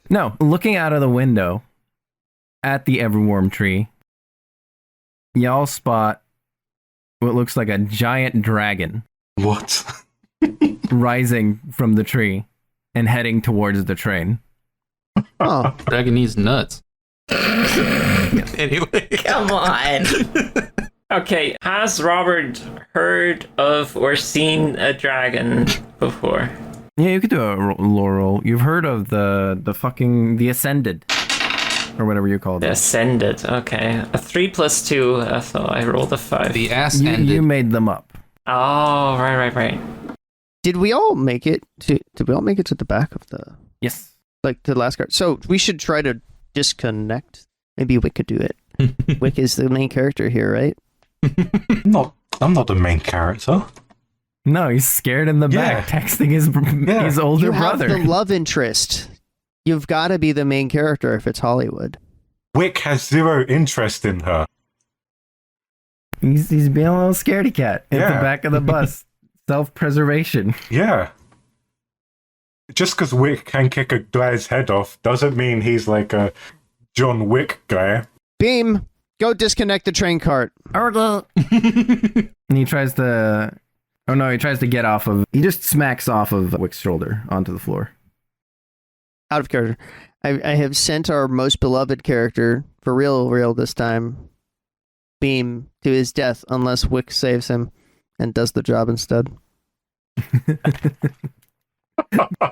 No, looking out of the window at the Everwarm tree, y'all spot what looks like a giant dragon What? rising from the tree and heading towards the train. Oh, Dragon needs nuts. Anyway. Come on. Okay, has Robert heard of or seen a dragon before? Yeah, you could do a lore roll. You've heard of the Ascended, or whatever you call The it. Ascended. Okay, a 3 + 2. So I rolled a 5. The ass You ended. made them up. Oh, right. did we all make it to? Did we all make it to the back of the Yes. to the last card? So we should try to disconnect. Maybe Wick could do it. Wick is the main character here, right? I'm not the main character. No, he's scared in the back, texting his older You have brother. the love interest. You've got to be the main character if it's Hollywood. Wick has zero interest in her. He's being a little scaredy cat at the Yeah. back of the bus. Self-preservation. Yeah. Just because Wick can kick a guy's head off doesn't mean he's like a John Wick guy. Beam, go disconnect the train cart. And he tries to... Oh no, he tries to get off of... He just smacks off of Wick's shoulder onto the floor. Out of character. I have sent our most beloved character, for real this time, Beam, to his death unless Wick saves him and does the job instead.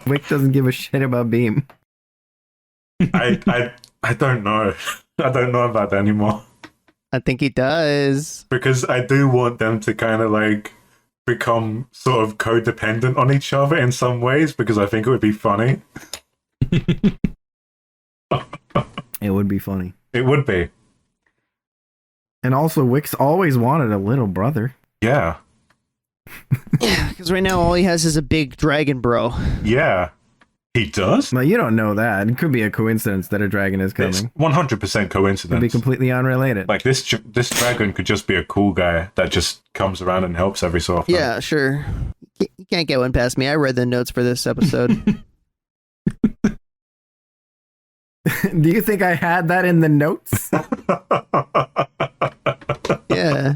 Wick doesn't give a shit about Beam. I don't know. I don't know about that anymore. I think he does. Because I do want them to kind of become sort of codependent on each other in some ways, because I think it would be funny. It would be funny. It would be. And also, Wick's always wanted a little brother. Yeah. Yeah, because right now all he has is a big dragon bro. Yeah. He does? Now, you don't know that. It could be a coincidence that a dragon is It's coming. 100% It could be coincidence. completely unrelated. Like, this dragon could just be a cool guy that just comes around and helps every so often. Yeah, sure. You can't get one past me. I read the notes for this episode. Do you think I had that in the notes? Yeah.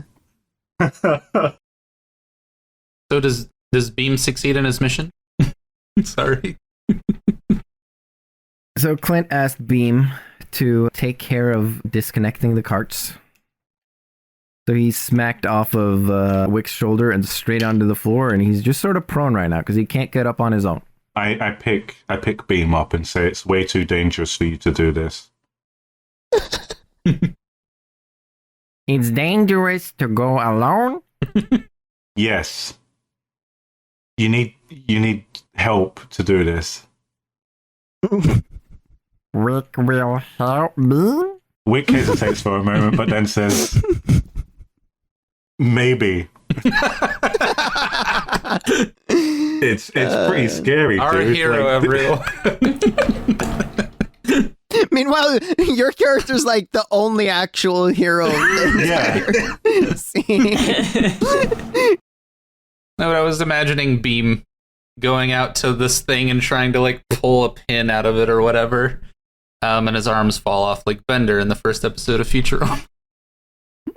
So does Beam succeed in his mission? Sorry. So Clint asked Beam to take care of disconnecting the carts. So he smacked off of Wick's shoulder and straight onto the floor, and he's just sort of prone right now because he can't get up on his own. I pick Beam up and say it's way too dangerous for you to do this. It's dangerous to go alone? Yes. You need help to do this. Wick will help me? Wick hesitates for a moment, but then says, "Maybe." It's pretty scary, Our dude. hero, Like, Avril. Meanwhile, your character's like the only actual hero. Of the entire scene. No, but I was imagining Beam going out to this thing and trying to like pull a pin out of it or whatever, and his arms fall off like Bender in the first episode of Futurama.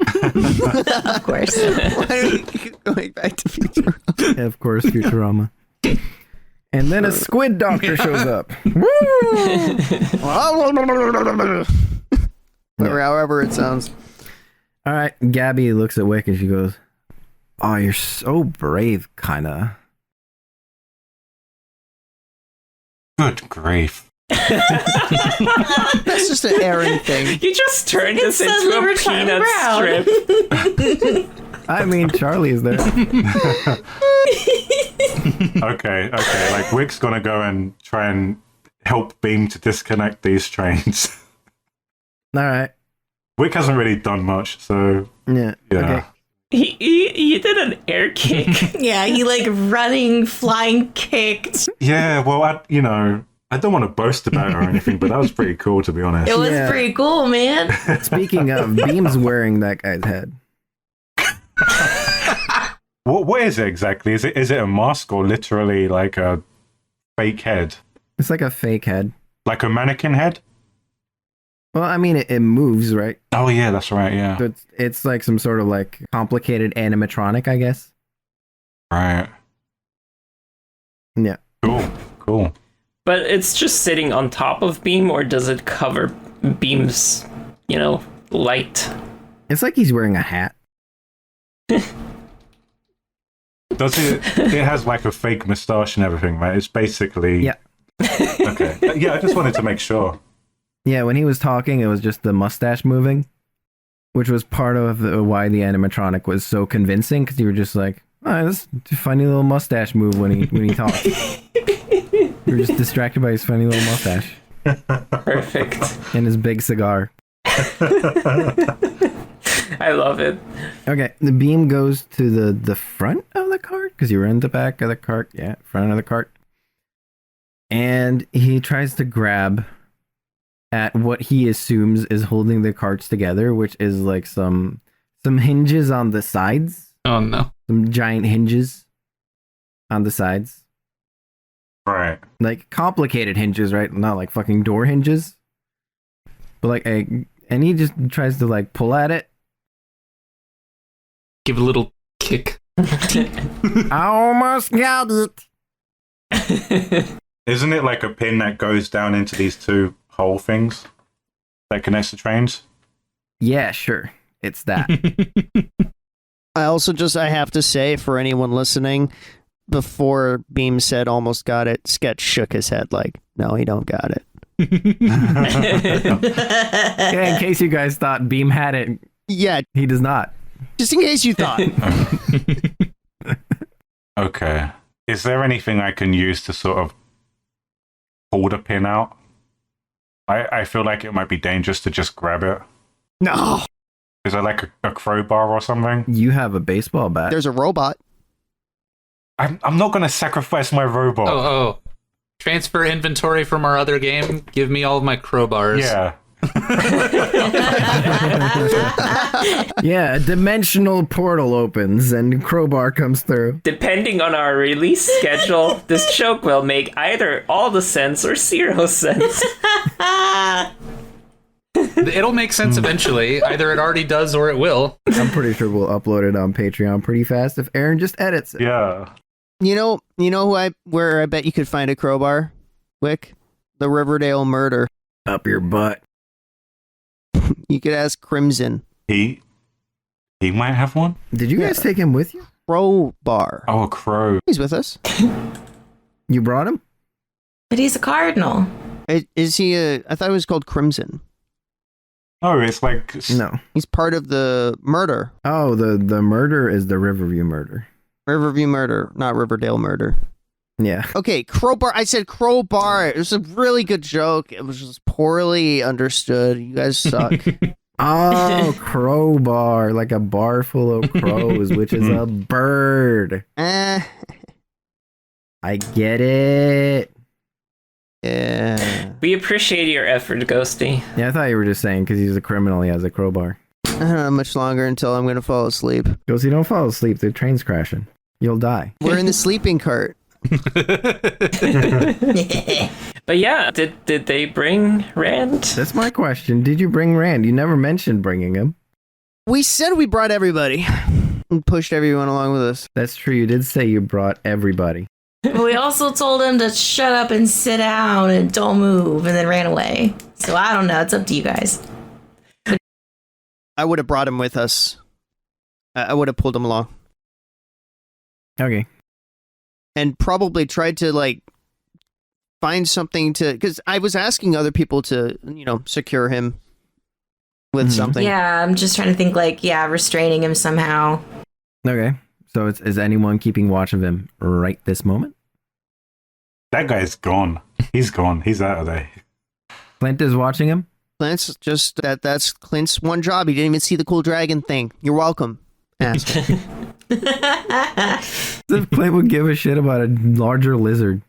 Of course. Why are we keep going back to Futurama? Of course, Futurama. And then a squid doctor shows up. However it sounds. All right, Gabby looks at Wick and she goes, "Oh, you're so brave, kinda." good grief. That's just an Aaron thing. You just turned this It's into a Oliver Twine peanut Brown. strip. I mean, Charlie's there. Okay. Like, Wick's gonna go and try and help Beam to disconnect these trains. All right. Wick hasn't really done much, so Yeah. yeah. Okay. He did an air kick. Yeah, he like running, flying kicked. Yeah, well, I don't want to boast about it or anything, but that was pretty cool, to be honest. It was Yeah. pretty cool, man. Speaking of, Beam's wearing that guy's head. What is it exactly? Is it a mask or literally like a fake head? It's like a fake head. Like a mannequin head? Well, I mean, it moves, right? Oh yeah, that's right, yeah. So it's like some sort of like complicated animatronic, I guess. Right. Yeah. Cool. But it's just sitting on top of Beam, or does it cover Beam's, light? It's like he's wearing a hat. Does it has like a fake mustache and everything, right? It's basically Yeah. Okay. Yeah, I just wanted to make sure. Yeah, when he was talking, it was just the mustache moving, which was part of why the animatronic was so convincing, because you were just like, oh, this is a funny little mustache move when he talks. You were just distracted by his funny little mustache Perfect. and his big cigar. I love it. Okay, the Beam goes to the front of the cart, because you were in the back of the cart. Yeah, front of the cart. And he tries to grab at what he assumes is holding the carts together, which is like some hinges on the sides. Oh no. Some giant hinges on the sides. Right. Like complicated hinges, right? Not like fucking door hinges. But like and he just tries to like pull at it. Give a little kick. I almost got it. Isn't it like a pin that goes down into these two hole things that connects the trains? Yeah, sure. It's that. I have to say, for anyone listening, before Beam said almost got it, Sketch shook his head like, no, he don't got it. Yeah, in case you guys thought Beam had it, Yeah, he does not. just in case you thought. Okay. Is there anything I can use to sort of pull the pin out? I feel like it might be dangerous to just grab it. No, Is there like a crowbar or something? You have a baseball bat. there's a robot. I'm not going to sacrifice my robot. Oh. Transfer inventory from our other game. Give me all of my crowbars. Yeah. Yeah, a dimensional portal opens and crowbar comes through. Depending on our release schedule, this joke will make either all the sense or 0 sense. It'll make sense eventually. Either it already does or it will. I'm pretty sure we'll upload it on Patreon pretty fast if Aaron just edits it. Yeah. You know where I bet you could find a crowbar, Wick? The Riverdale murder. Up your butt. You could ask Crimson. He might have one? Did you guys take him with you? Crowbar. Oh, a crow. He's with us. You brought him? But he's a cardinal. Is he I thought it was called Crimson. Oh, it's like... No. He's part of the murder. Oh, the murder is the Riverview murder. Riverview murder, not Riverdale murder. Yeah. Okay, crowbar. I said crowbar. It was a really good joke. It was just poorly understood. You guys suck. Oh, crowbar, like a bar full of crows, which is a bird. I get it. Yeah. We appreciate your effort, Ghosty. Yeah, I thought you were just saying because he's a criminal, he has a crowbar. I don't have much longer until I'm going to fall asleep. Goes, you don't fall asleep. The train's crashing. You'll die. We're in the sleeping cart. But yeah, did they bring Rand? That's my question. Did you bring Rand? You never mentioned bringing him. We said we brought everybody and pushed everyone along with us. That's true. You did say you brought everybody. But we also told him to shut up and sit down and don't move and then ran away. So I don't know. It's up to you guys. I would have brought him with us. I would have pulled him along. Okay. And probably tried to, like, find something to... Because I was asking other people to, secure him with something. Yeah, I'm just trying to think, restraining him somehow. Okay. So is anyone keeping watch of him right this moment? That guy's gone. He's gone. He's out of there. Clint is watching him? Clint's just... That's Clint's one job. He didn't even see the cool dragon thing. You're welcome. Asshole. If Clint would give a shit about a larger lizard.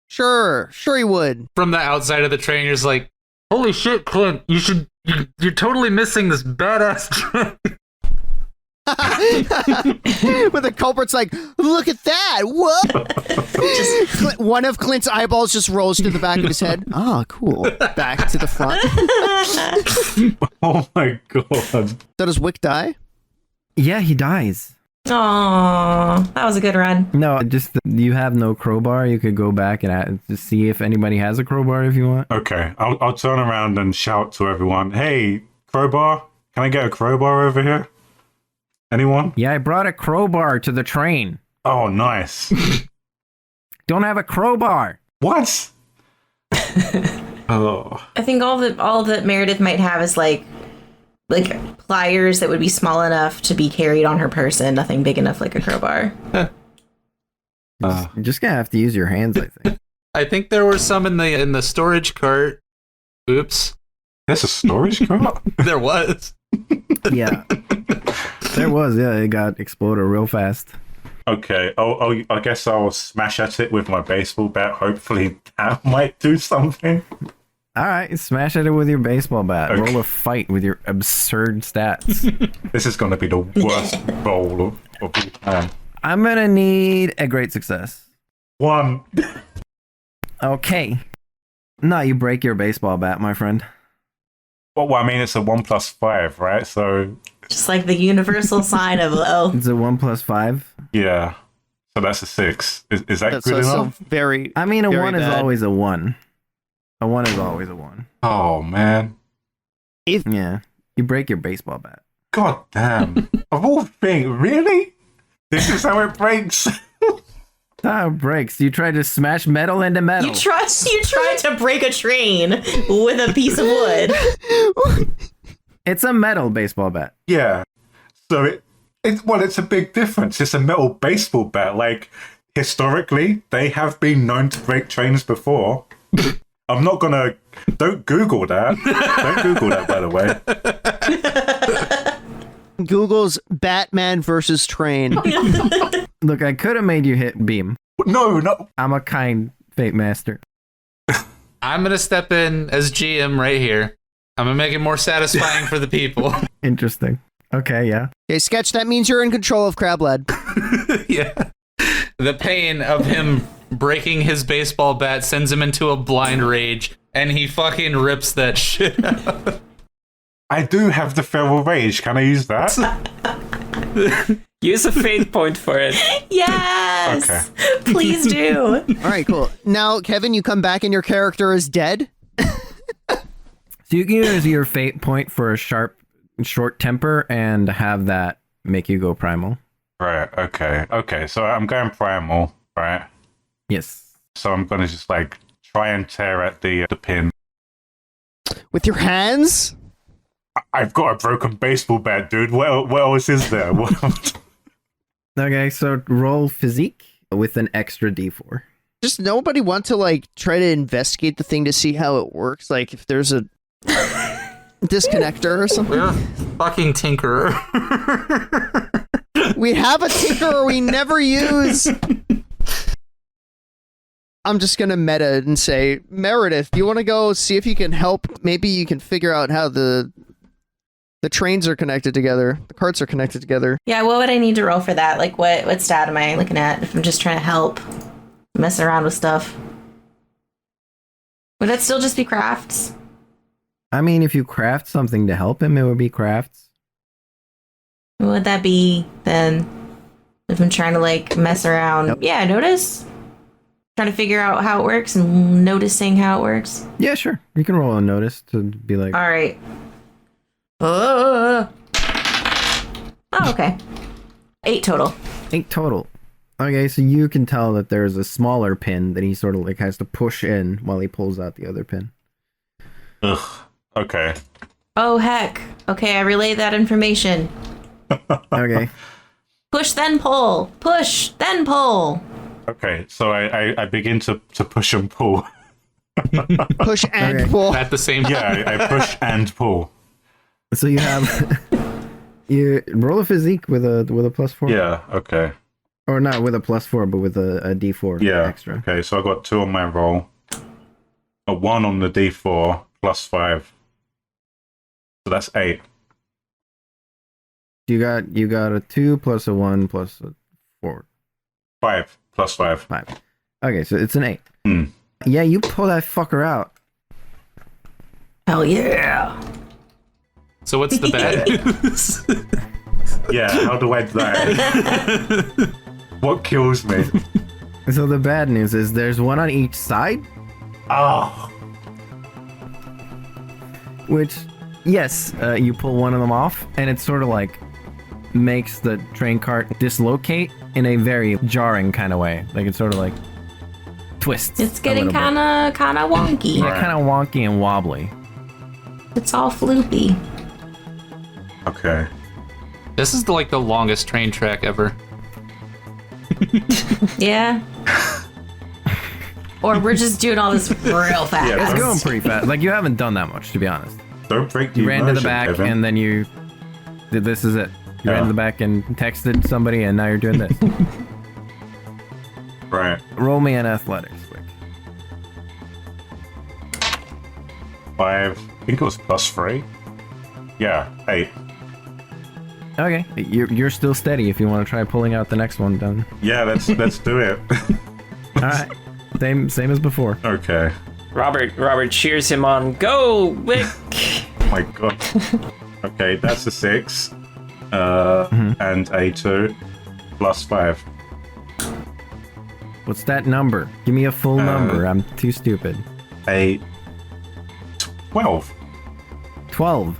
Sure he would. From the outside of the train, you're just like, holy shit, Clint, you're totally missing this badass train. But the culprit's like, look at that! What? One of Clint's eyeballs just rolls to the back of his head. Oh, cool. Back to the front. Oh my god. So does Wick die? Yeah, he dies. Aww, that was a good run. No, just you have no crowbar. You could go back and to see if anybody has a crowbar if you want. Okay, I'll turn around and shout to everyone, hey, crowbar? Can I get a crowbar over here? Anyone? Yeah, I brought a crowbar to the train. Oh, nice. Don't have a crowbar. What? Oh. I think all that Meredith might have is like pliers that would be small enough to be carried on her person, nothing big enough like a crowbar. You're just gonna have to use your hands, I think. I think there were some in the storage cart. Oops. There's a storage cart? There was. Yeah. There was, yeah. It got exploded real fast. Okay. Oh, I guess I'll smash at it with my baseball bat. Hopefully that might do something. All right, smash at it with your baseball bat. Okay. Roll a fight with your absurd stats. This is going to be the worst roll of all time. I'm gonna need a great success. 1. Okay. No, you break your baseball bat, my friend. Well, I mean, it's a 1 + 5, right? So Just like the universal sign of low. It's a 1 + 5. yeah. So that's a 6. Is that That's good also enough? very... I mean, a very 1 is bad. always a 1. A 1 is always a 1. Oh, man. Yeah. You break your baseball bat. God damn. Of all things, really? This is how it breaks? That's how it breaks. You try to smash metal into metal. You tried to break a train with a piece of wood. It's a metal baseball bat. Yeah. So it's a big difference. It's a metal baseball bat. Like, historically, they have been known to break trains before. I'm not gonna... Don't Google that. Don't Google that, by the way. Google's Batman versus Train. Look, I could have made you hit beam. No. I'm a kind fate master. I'm going to step in as GM right here. I'm going to make it more satisfying for the people. Interesting. Okay, yeah. Okay, Sketch, that means you're in control of Crab Lad. Yeah. The pain of him breaking his baseball bat sends him into a blind rage, and he fucking rips that shit out. I do have the feral rage. Can I use that? Use a fate point for it. Yes. Okay. Please do. All right, cool. Now, Kevin, you come back and your character is dead. So you can use your fate point for a short temper and have that make you go primal. Right, okay. So I'm going primal, right? Yes. So I'm going to just, like, try and tear at the pin. With your hands? I've got a broken baseball bat, dude. What else is there? Okay, so roll physique with an extra d4. Just nobody want to, like, try to investigate the thing to see how it works? Like, if there's a disconnector or something? We're fucking tinkerer. We have a tinkerer we never use. I'm just gonna meta and say, Meredith, do you want to go see if you can help? Maybe you can figure out how the trains are connected together, the carts are connected together. Yeah, what would I need to roll for that? Like, what stat am I looking at if I'm just trying to help, mess around with stuff? Would that still just be crafts? I mean, if you craft something to help him, it would be crafts. What would that be then? If I'm trying to like mess around. Yep. Yeah, notice. Trying to figure out how it works and noticing how it works. Yeah, sure. You can roll a notice to be like. All right. Oh, okay. 8 total. 8 total. Okay, so you can tell that there's a smaller pin that he sort of like has to push in while he pulls out the other pin. Ugh. Okay. Oh, heck. Okay, I relay that information. Okay. Push, then pull. Push, then pull. Okay, so I begin to push and pull. Push and Okay. pull. At the same time. Yeah, I push and pull. So you have you roll a physique with a +4. Yeah, okay. Or not with a +4, but with a D4 Yeah. extra. Okay, so I got 2 on my roll. A 1 on the D4 +5. So that's 8. You got a 2 plus a 1 plus a 4. 5 +5. 5. Okay, so it's an 8. Hmm. Yeah, you pull that fucker out. Hell yeah. So what's the bad news? Yeah, how do I die? What kills me? So the bad news is there's one on each side, Oh. which, yes, you pull one of them off, and it sort of like makes the train cart dislocate in a very jarring kind of way. Like it sort of like twists. It's a getting little bit. kind of wonky. Yeah, kind of wonky and wobbly. It's all floopy. Okay. This is like the longest train track ever. Yeah. Or we're just doing all this real fast. Yeah, It's going pretty fast. Like you haven't done that much, to be honest. Don't break the You ran to the immersion, back, Kevin. and then you. This is it. You ran Yeah. to the back and texted somebody, and now you're doing this. Right. Roll me an athletics, quick. 5. I think it was +3. Yeah, 8. Okay, you're still steady if you want to try pulling out the next one done. Yeah, let's do it. All right, same as before. Okay. Robert cheers him on. Go, Wick! My God. Okay, that's a 6. And a 2 +5. What's that number? Give me a full number. I'm too stupid. A 12. 12.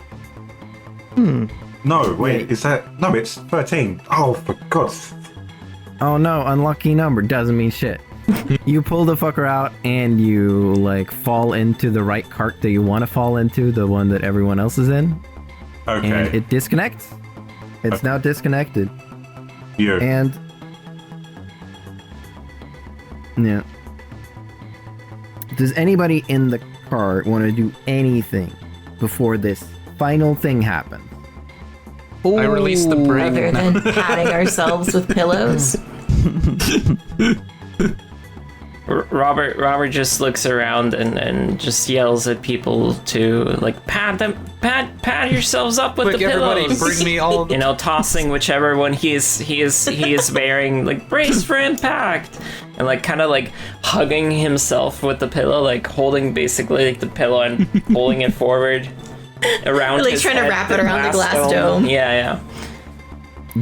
No, wait, Wait. is that? No, it's 13. Oh, for God's. Oh no, unlucky number doesn't mean shit. You pull the fucker out and you like fall into the right cart that you want to fall into, the one that everyone else is in, Okay. and it disconnects. It's now disconnected, You. and yeah. Does anybody in the car want to do anything before this final thing happens? I released the brake. Other than patting ourselves with pillows. Robert just looks around and just yells at people to like pat pat yourselves up with Quick, the everybody, pillows. bring me all of the... You know, tossing whichever one he is wearing, like brace for impact, and like kind of like hugging himself with the pillow, like holding basically like the pillow and pulling it forward around. Like his trying to head, wrap the it around the glass dome. Yeah.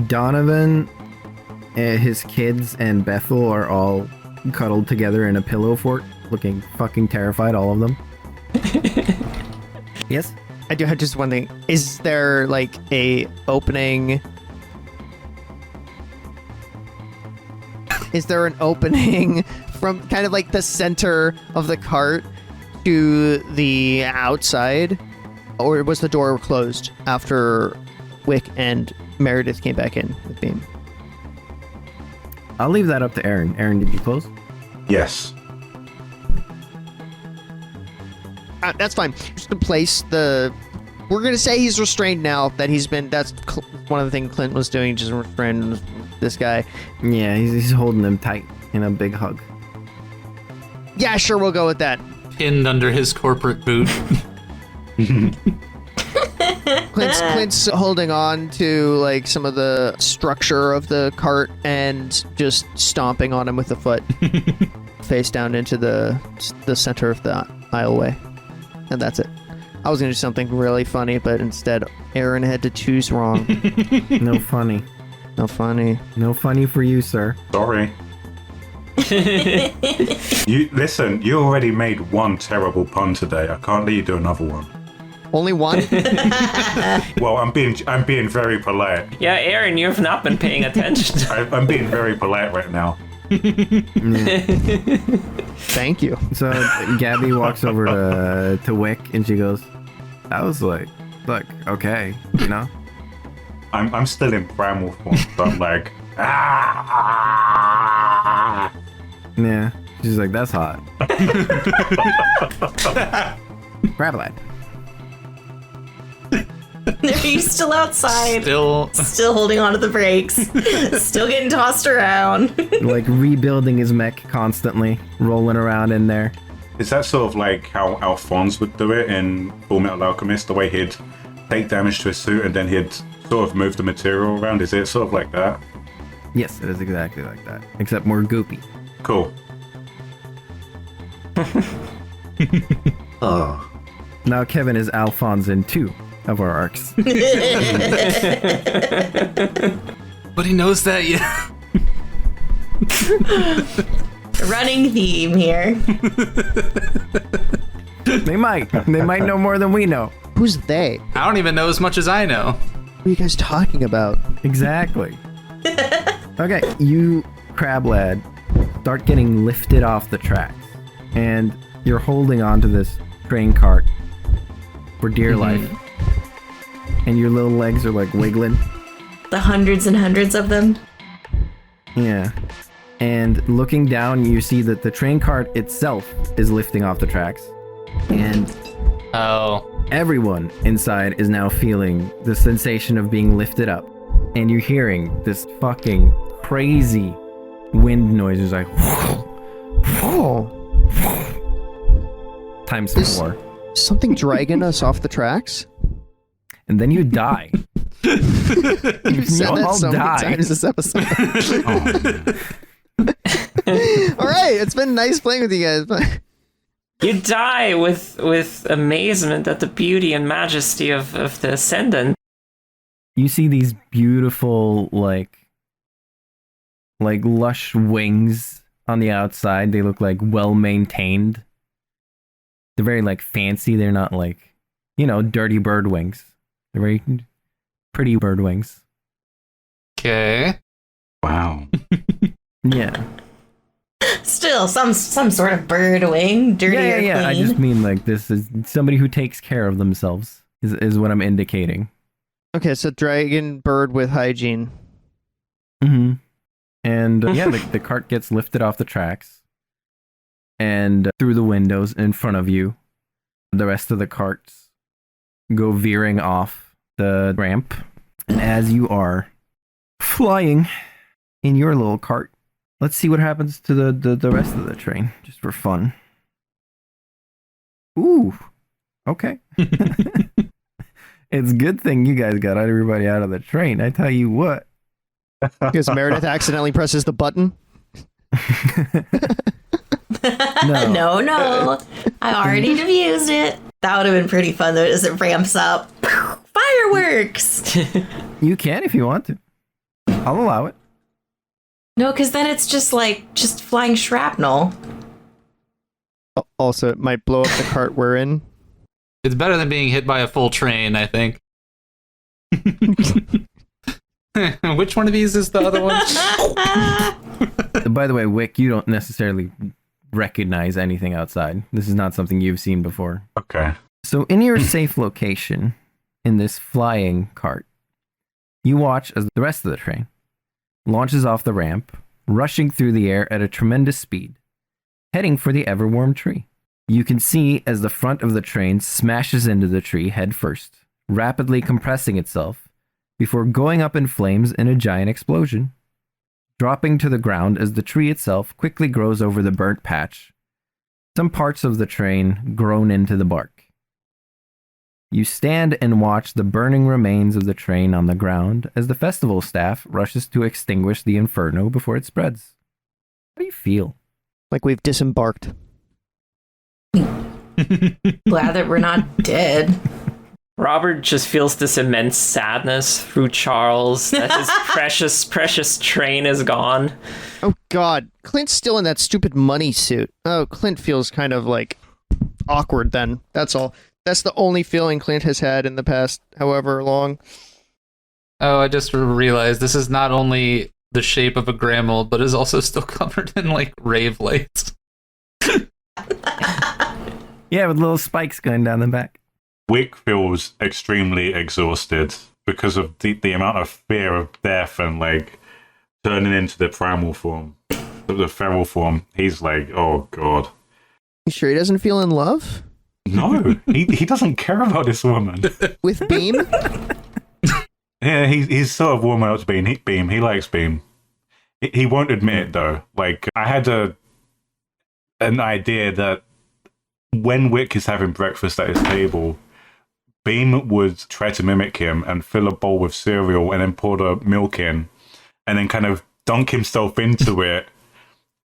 Donovan, his kids, and Bethel are all cuddled together in a pillow fort, looking fucking terrified, all of them. Yes? I do have just one thing. Is there like a opening? Is there an opening from kind of like the center of the cart to the outside? Or was the door closed after Wick and Meredith came back in with Beam? I'll leave that up to Aaron. Aaron, did you close? Yes. That's fine. Just to place the... We're going to say he's restrained now, that he's been... That's one of the things Clint was doing, just restrained this guy. Yeah, he's holding him tight in a big hug. Yeah, sure, we'll go with that. Pinned under his corporate boot. Clint's holding on to like some of the structure of the cart and just stomping on him with a foot, face down into the center of the aisleway, and that's it. I was gonna do something really funny, but instead, Aaron had to choose wrong. No funny. No funny. No funny for you, sir. Sorry. You listen. You already made one terrible pun today. I can't let you do another one. Only one? Well, I'm being very polite. Yeah, Aaron, you've not been paying attention. I'm being very polite right now. Thank you. So Gabby walks over to Wick and she goes, "That was like, okay, you know." I'm still in Bramwell form, so I'm like, ah. Yeah. She's like, "That's hot." Grab a lad. Are you still outside? Still Holding onto the brakes. Still getting tossed around. Like rebuilding his mech constantly, rolling around in there. Is that sort of like how Alphonse would do it in Full Metal Alchemist? The way he'd take damage to his suit and then he'd sort of move the material around? Is it sort of like that? Yes, it is exactly like that, except more goopy. Cool. Oh. Now Kevin is Alphonse in 2 of our arcs. But he knows that, yeah. Running theme here. They might know more than we know. Who's they? I don't even know as much as I know. What are you guys talking about? Exactly. Okay, you, Crab Lad, start getting lifted off the tracks, and you're holding onto this train cart for dear life, and your little legs are like wiggling. The hundreds and hundreds of them. Yeah. And looking down, you see that the train cart itself is lifting off the tracks, and everyone inside is now feeling the sensation of being lifted up, and you're hearing this fucking crazy wind noises like times 4. Something dragging us off the tracks? And then you die. You've said that all so many die. times this episode. All right, it's been nice playing with you guys, but You die with amazement at the beauty and majesty of the Ascendant. You see these beautiful, like lush wings on the outside. They look like well maintained. They're very like fancy. They're not like, dirty bird wings. They're very pretty bird wings. Okay. Wow. Yeah. Still, some sort of bird wing, dirty or clean. I just mean like this is somebody who takes care of themselves is what I'm indicating. okay, so dragon bird with hygiene. Mm-hmm. And the cart gets lifted off the tracks, and through the windows in front of you, the rest of the carts go veering off the ramp. And as you are flying in your little cart, let's see what happens to the rest of the train, just for fun. Ooh, okay. It's a good thing you guys got everybody out of the train. I tell you what. Because Meredith accidentally presses the button. No. I already diffused it. That would have been pretty fun though, as it ramps up. Fireworks! You can if you want to. I'll allow it. No, because then it's just flying shrapnel. Also, it might blow up the cart we're in. It's better than being hit by a full train, I think. Which one of these is the other one? By the way, Wick, you don't necessarily recognize anything outside. This is not something you've seen before. Okay. So in your safe location, in this flying cart, you watch as the rest of the train launches off the ramp, rushing through the air at a tremendous speed, heading for the Everwarm tree. You can see as the front of the train smashes into the tree head first, rapidly compressing itself before going up in flames in a giant explosion, dropping to the ground as the tree itself quickly grows over the burnt patch some parts of the train grown into the bark. You stand and watch the burning remains of the train on the ground as the festival staff rushes to extinguish the inferno before it spreads. How do you feel? Like we've disembarked. Glad that we're not dead. Robert just feels this immense sadness through Charles that his precious train is gone. Oh, God. Clint's still in that stupid money suit. Oh, Clint feels kind of, like, awkward then. That's all. That's the only feeling Clint has had in the past however long. Oh, I just realized this is not only the shape of a Grammold, but is also still covered in, like, rave lights. Yeah, with little spikes going down the back. Wick feels extremely exhausted because of the amount of fear of death and like turning into the primal form, the feral form. He's like, oh god. You sure he doesn't feel in love? No, he doesn't care about this woman. With Beam? Yeah, he's sort of warming up to Beam. Beam. He likes Beam. He won't admit it though. Like I had an idea that when Wick is having breakfast at his table, Beam would try to mimic him and fill a bowl with cereal and then pour the milk in and then kind of dunk himself into it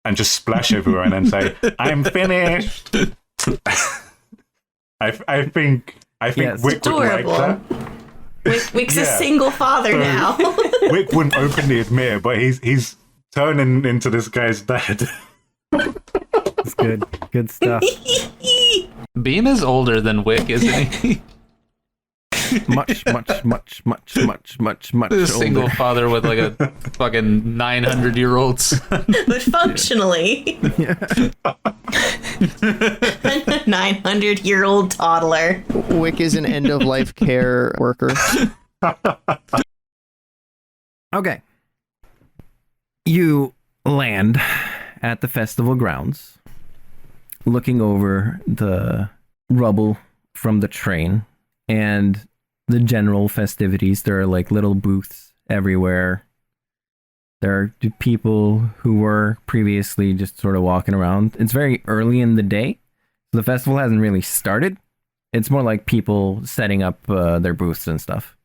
and just splash everywhere and then say, I'm finished. I think Yes. Wick would like that. Wick's a Yeah. single father So- now. Wick wouldn't openly admit it, but he's turning into this guy's dad. It's good. Good stuff. Beam is older than Wick, isn't he? Much A single older. father with like a fucking 900-year-old son. But functionally, a 900-year-old toddler. Wick is an end-of-life care worker. Okay. You land at the festival grounds, looking over the rubble from the train and the general festivities. There are like little booths everywhere. There are people who were previously just sort of walking around. It's very early in the day. So the festival hasn't really started. It's more like people setting up their booths and stuff.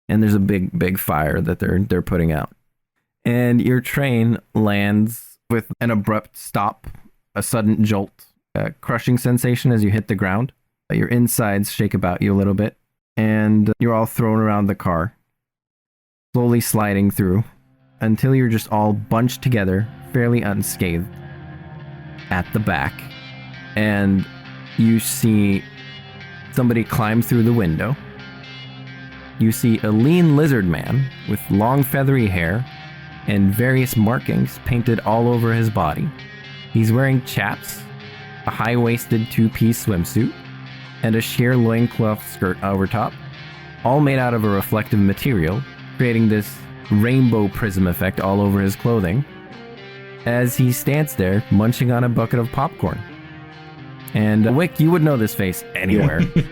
And there's a big fire that they're putting out. And your train lands with an abrupt stop, a sudden jolt, a crushing sensation as you hit the ground. Your insides shake about you a little bit, and you're all thrown around the car, slowly sliding through until you're just all bunched together, fairly unscathed, at the back. And you see somebody climb through the window. You see a lean lizard man with long feathery hair and various markings painted all over his body. He's wearing chaps, a high-waisted two-piece swimsuit, and a sheer loincloth skirt over top, all made out of a reflective material, creating this rainbow prism effect all over his clothing, as he stands there munching on a bucket of popcorn. And Wick, you would know this face anywhere. Yeah.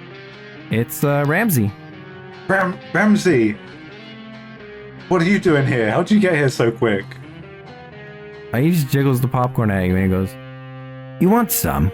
It's Ramsey. Ramsey, what are you doing here? How'd you get here so quick? He just jiggles the popcorn at you and he goes, "You want some?"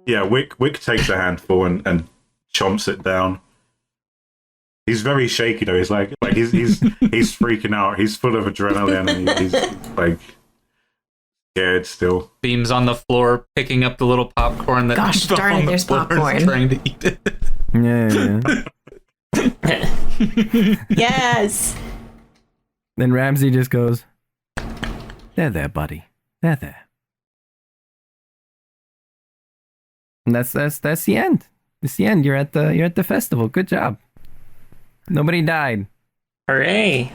Yeah, Wick takes a handful and chomps it down. He's very shaky though. He's like he's freaking out. He's full of adrenaline and he's like scared still. Beam's on the floor picking up the little popcorn that Gosh fell darn on it, the there's floor and popcorn. trying to eat it. Yeah. Yes. Then Ramsey just goes, there, buddy. There. And that's the end. It's the end. You're at the festival. Good job. Nobody died. Hooray!